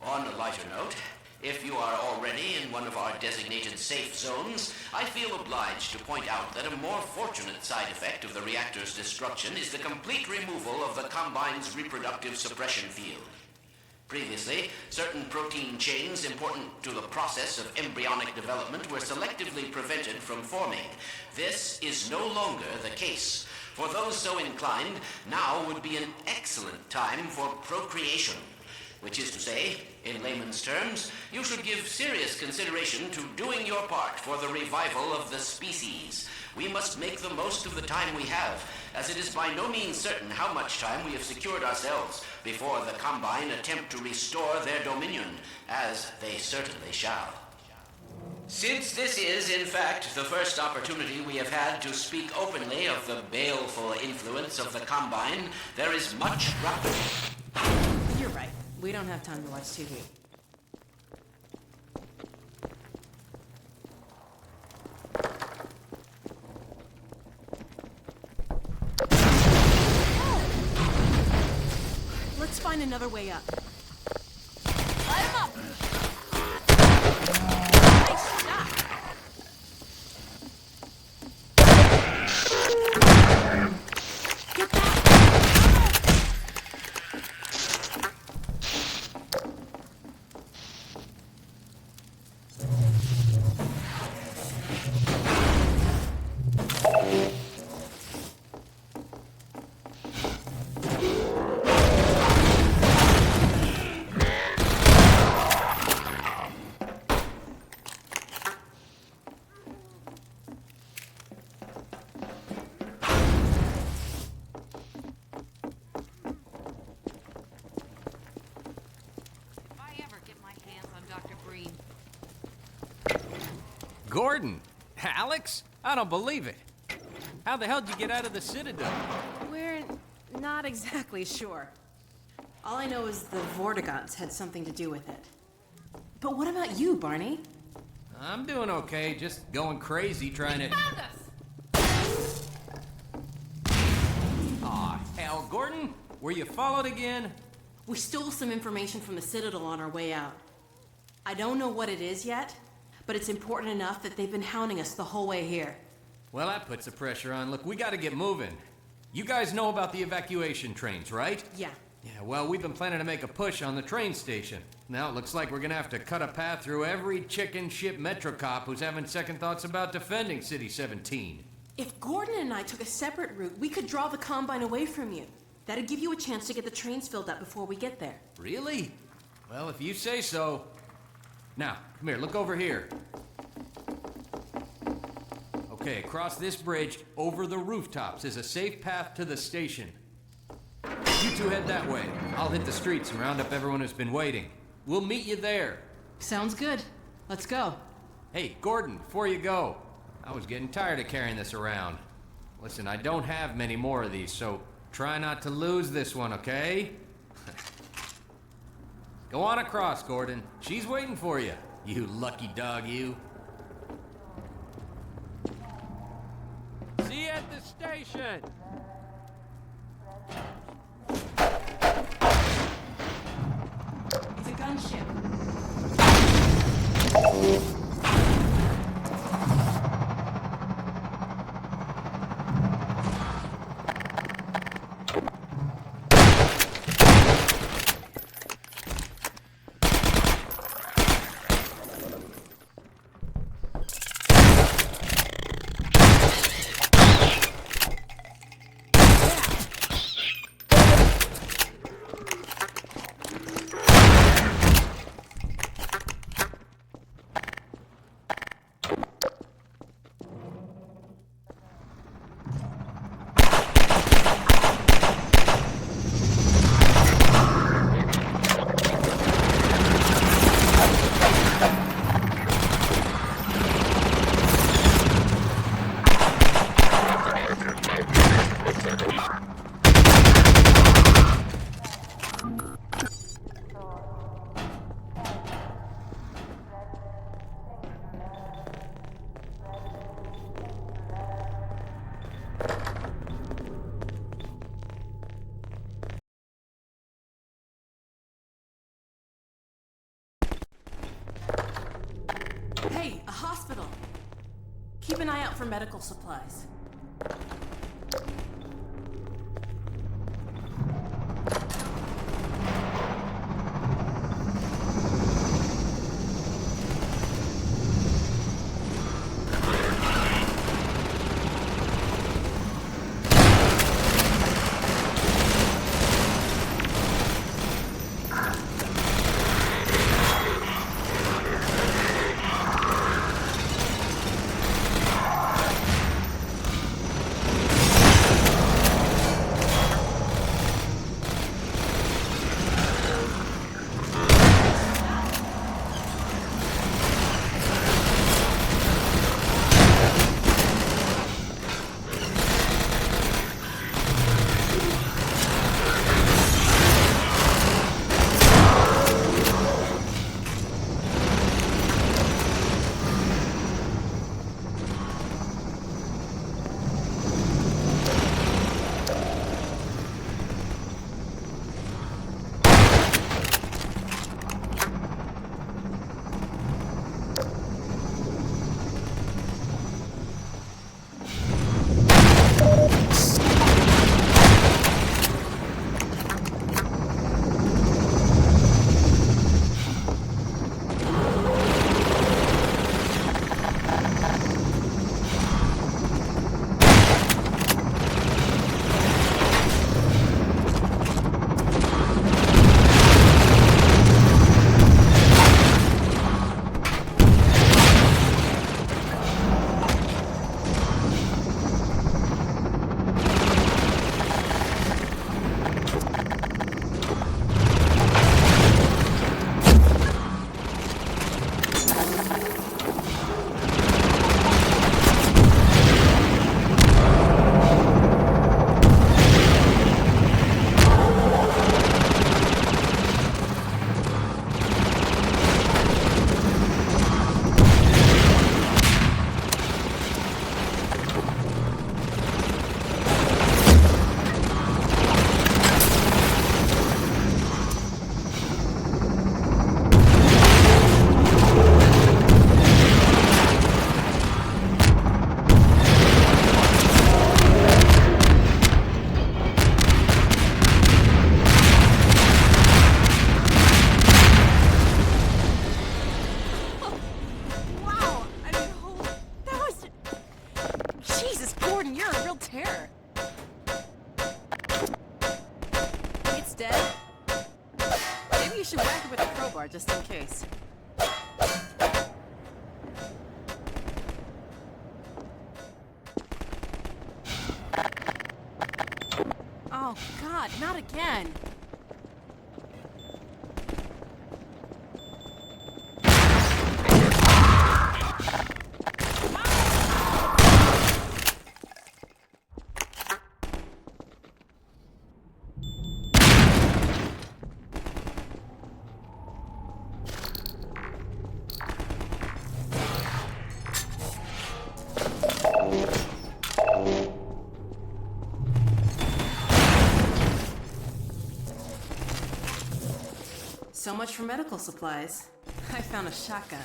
On a lighter note, if you are already in one of our designated safe zones, I feel obliged to point out that a more fortunate side effect of the reactor's destruction is the complete removal of the Combine's reproductive suppression field. Previously, certain protein chains important to the process of embryonic development were selectively prevented from forming. This is no longer the case. For those so inclined, now would be an excellent time for procreation. Which is to say, in layman's terms, you should give serious consideration to doing your part for the revival of the species. We must make the most of the time we have, as it is by no means certain how much time we have secured ourselves before the Combine attempt to restore their dominion, as they certainly shall. Since this is, in fact, the first opportunity we have had to speak openly of the baleful influence of the Combine, there is much You're right. We don't have time to watch TV. Let's find another way up. Light him up! Nice shot! Get back! Gordon? Alex? I don't believe it. How the hell did you get out of the Citadel? We're not exactly sure. All I know is the Vortigaunts had something to do with it. But what about you, Barney? I'm doing okay, just going crazy trying to... Found us! Aw, hell, Gordon? Were you followed again? We stole some information from the Citadel on our way out. I don't know what it is yet, but it's important enough that they've been hounding us the whole way here. Well, that puts the pressure on. Look, we gotta get moving. You guys know about the evacuation trains, right? Yeah. Yeah, well, we've been planning to make a push on the train station. Now it looks like we're gonna have to cut a path through every chicken ship metro cop who's having second thoughts about defending City 17. If Gordon and I took a separate route, we could draw the Combine away from you. That'd give you a chance to get the trains filled up before we get there. Really? Well, if you say so. Now, come here, look over here. Okay, across this bridge, over the rooftops, is a safe path to the station. You two head that way. I'll hit the streets and round up everyone who's been waiting. We'll meet you there. Sounds good. Let's go. Hey, Gordon, before you go, I was getting tired of carrying this around. Listen, I don't have many more of these, so try not to lose this one, okay? Go on across, Gordon. She's waiting for you. You lucky dog, you. See you at the station! It's a gunship. Keep an eye out for medical supplies. Just in case. Oh, God, not again. So much for medical supplies. I found a shotgun.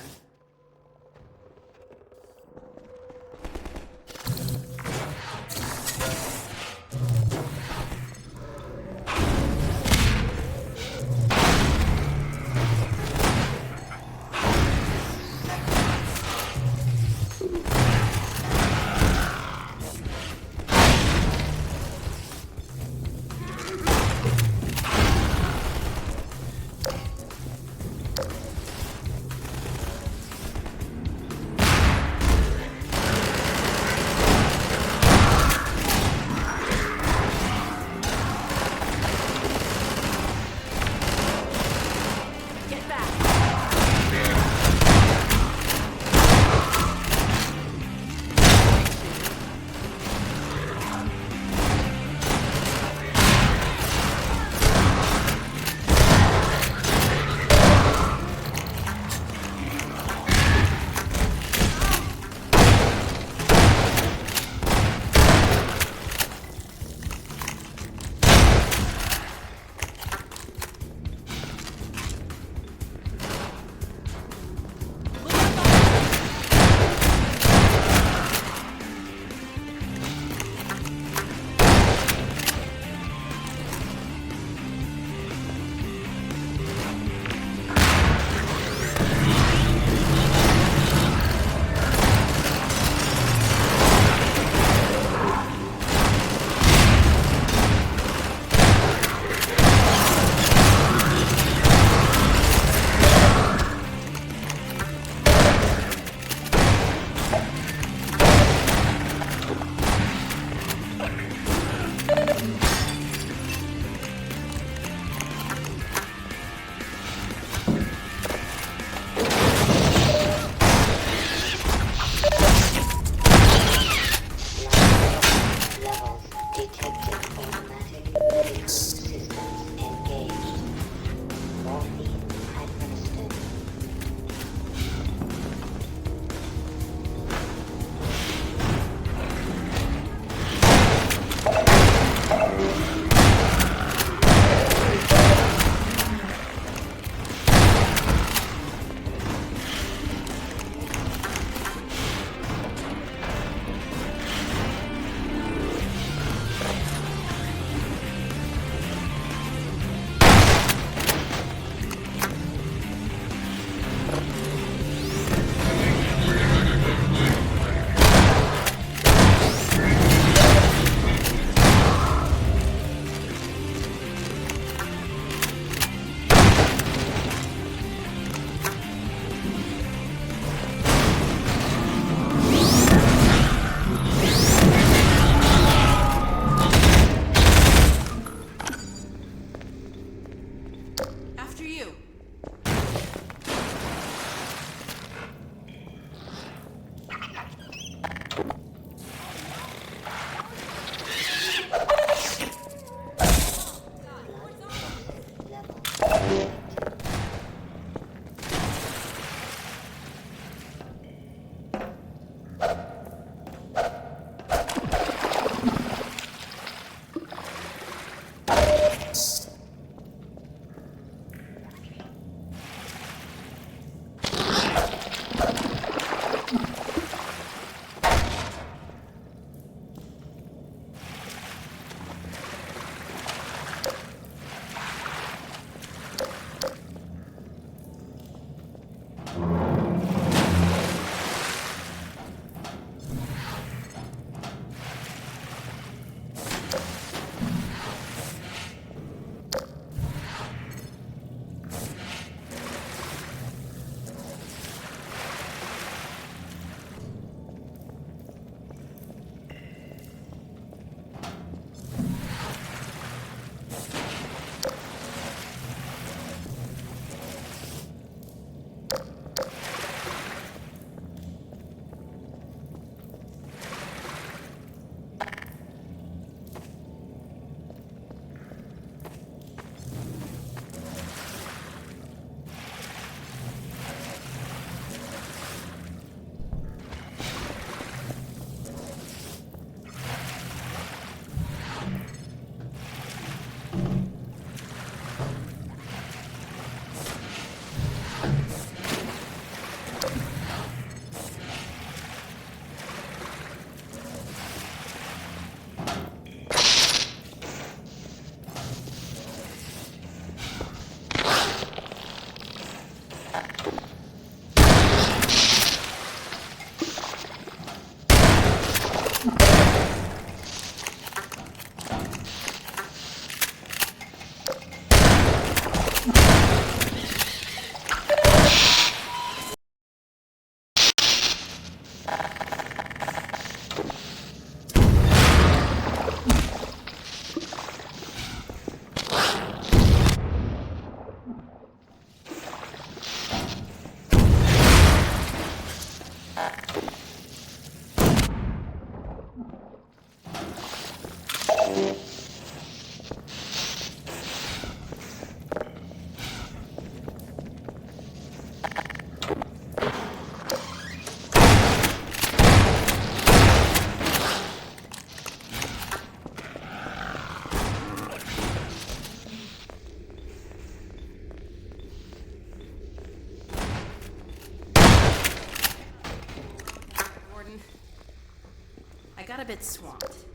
I got a bit swamped.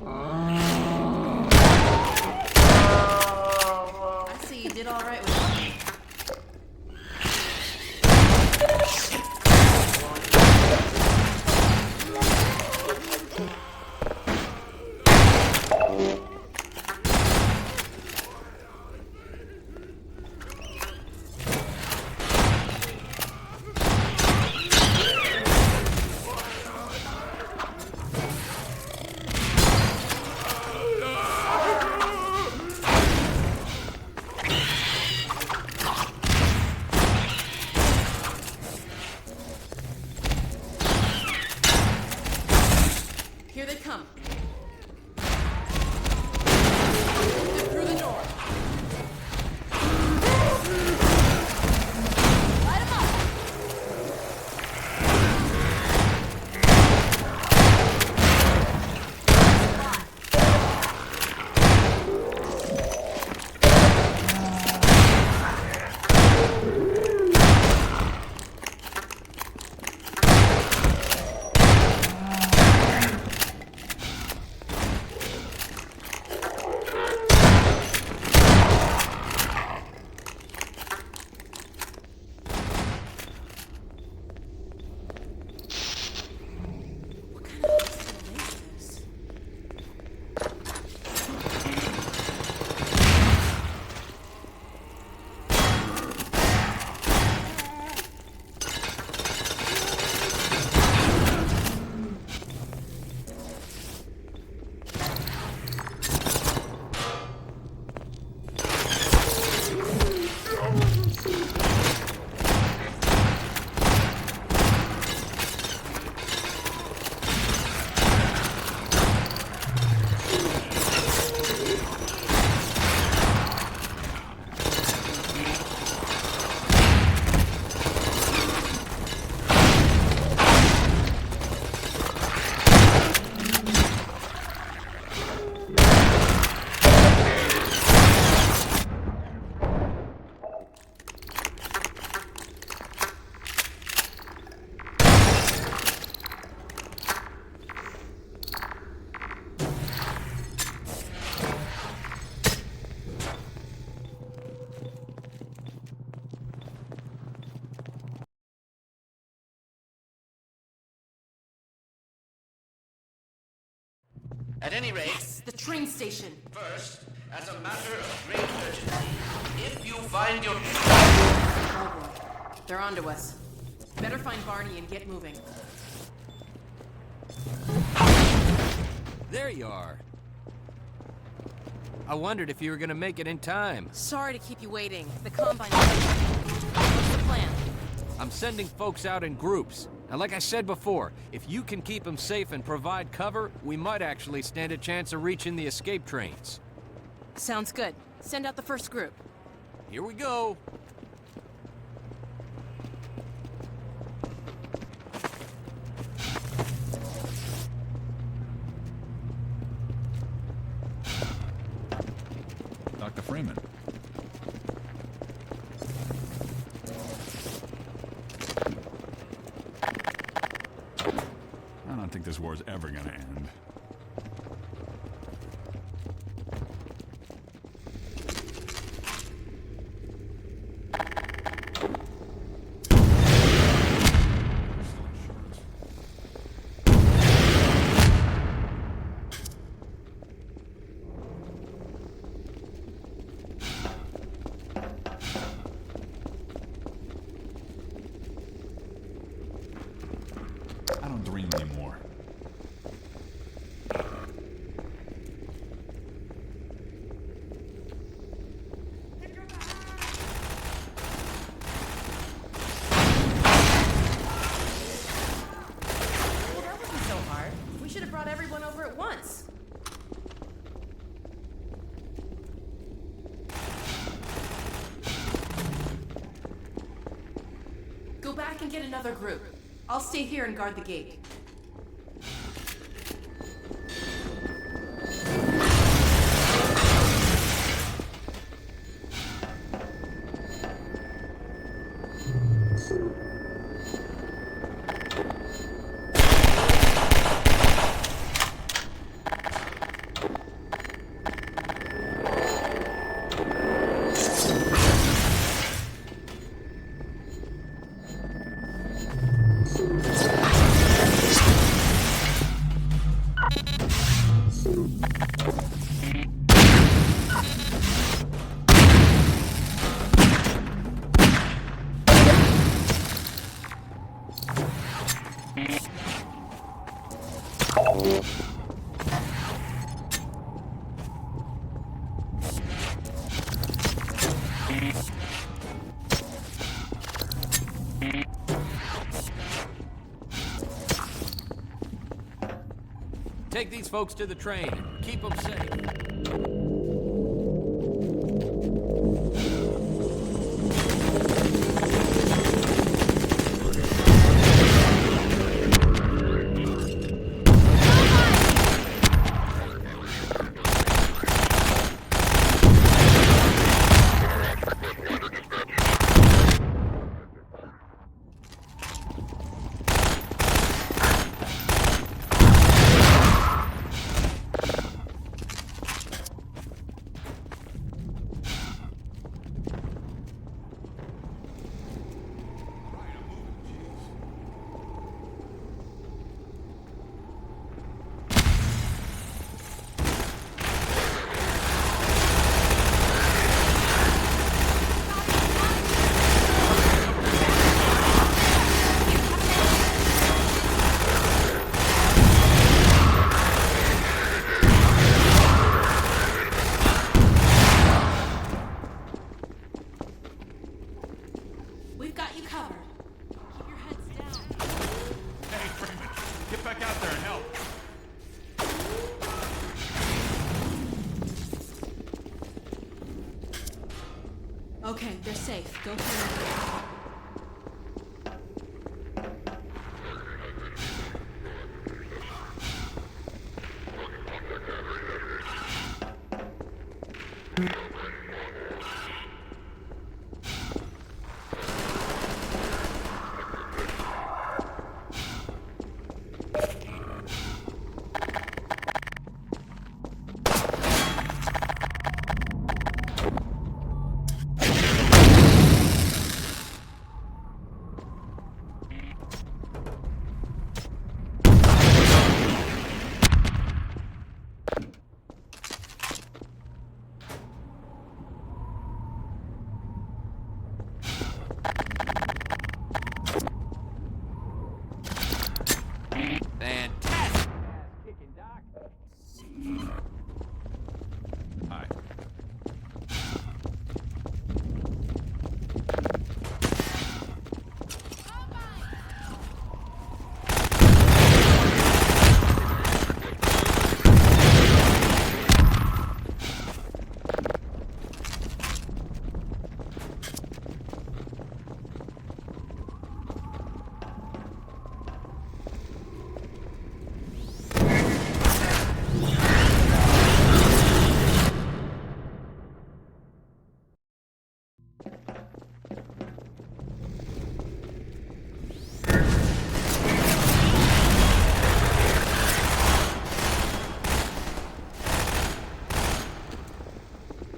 I see you did all right with it. At any rate, Yes, the train station. first, as a matter of great urgency, if you find your... Oh boy. They're onto us. Better find Barney and get moving. There you are. I wondered if you were gonna make it in time. Sorry to keep you waiting. The Combine... What's the plan? I'm sending folks out in groups. Now, like I said before, if you can keep them safe and provide cover, we might actually stand a chance of reaching the escape trains. Sounds good. Send out the first group. Here we go. Dr. Freeman. I don't think this war's ever gonna end. I don't dream anymore. Well, that wasn't so hard. We should have brought everyone over at once. Go back and get another group. I'll stay here and guard the gate. Take these folks to the train. Keep them safe. We've got you covered. Keep your heads down. Hey, Freeman, get back out there and help. Okay, they're safe. Go for it.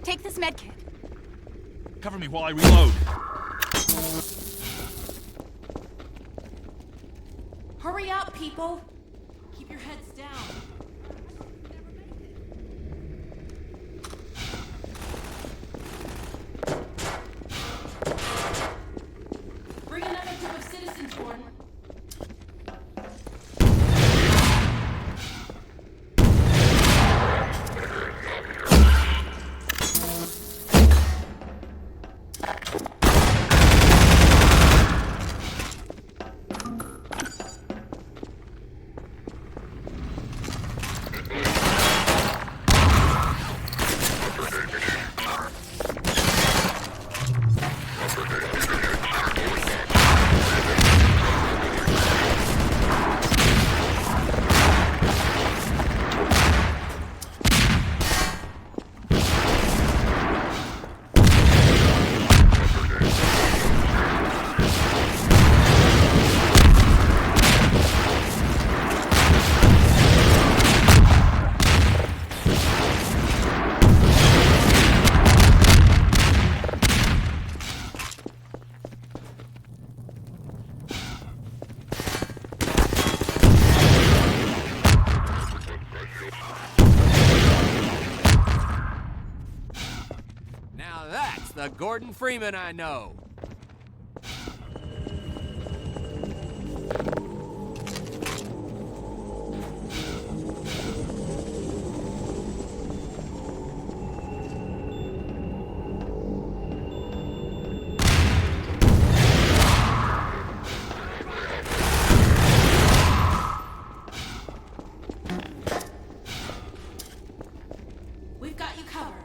Take this medkit. Cover me while I reload. Hurry up, people! Keep your heads down. Bring another group of citizens, Gordon. The Gordon Freeman I know. We've got you covered.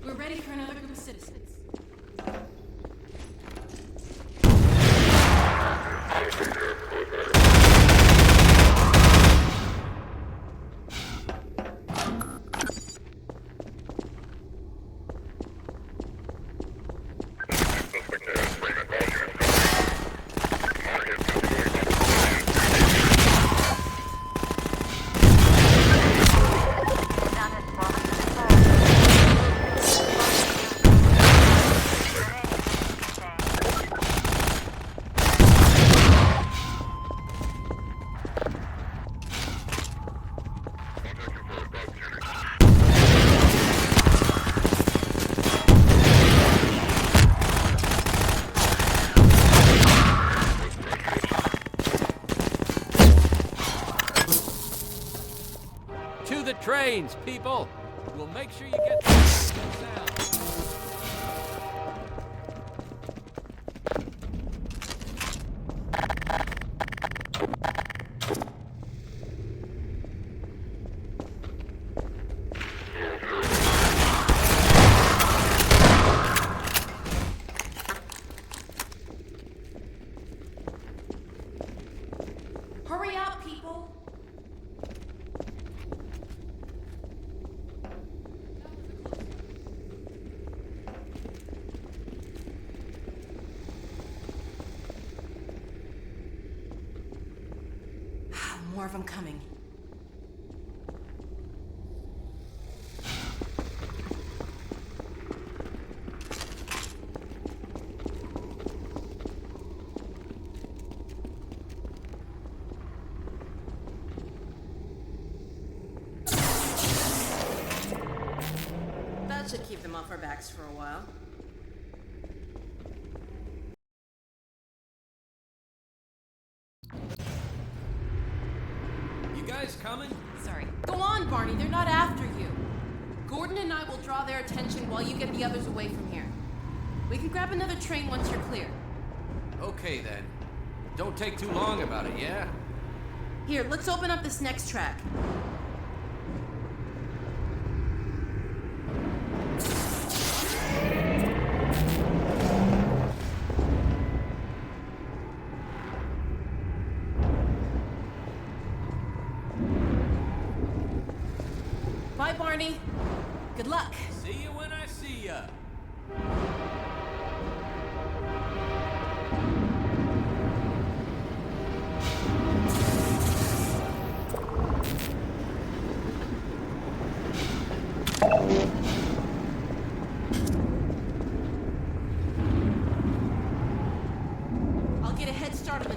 We're ready for another group of citizens. To the trains, people! We'll make sure you get down. Hurry up, people! More of them coming. That should keep them off our backs for a while. You guys coming? Sorry. Go on, Barney. They're not after you. Gordon and I will draw their attention while you get the others away from here. We can grab another train once you're clear. Okay then. Don't take too long about it, yeah? Here, let's open up this next track. Bye, Barney. Good luck. See you when I see ya.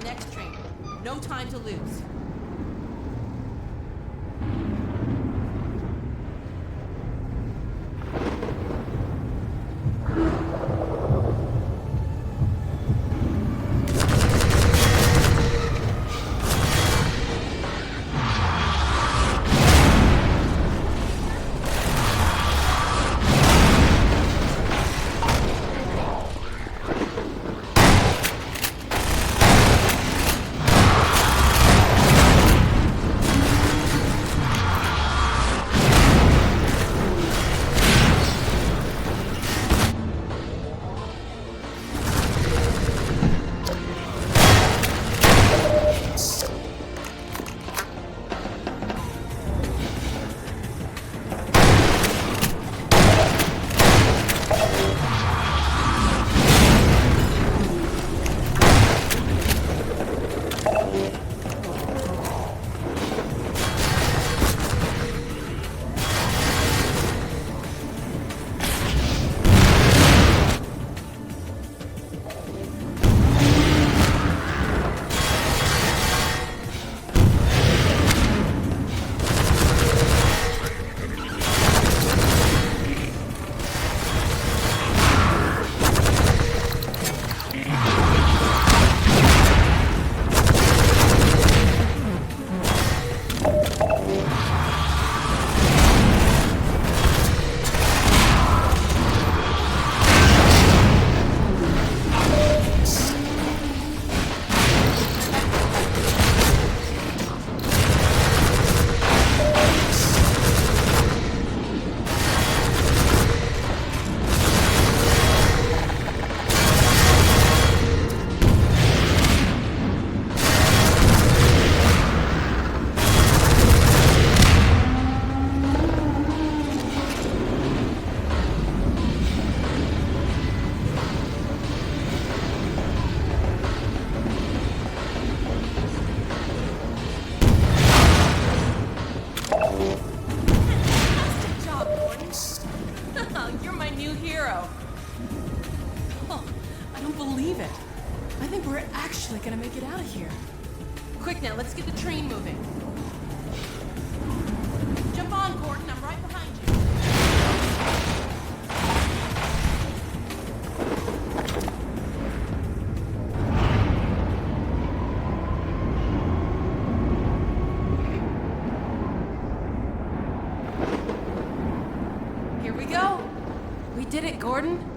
the next train. No time to lose. Quick now, let's get the train moving. Jump on, Gordon. I'm right behind you. Here we go. We did it, Gordon.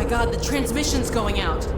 God, the transmission's going out.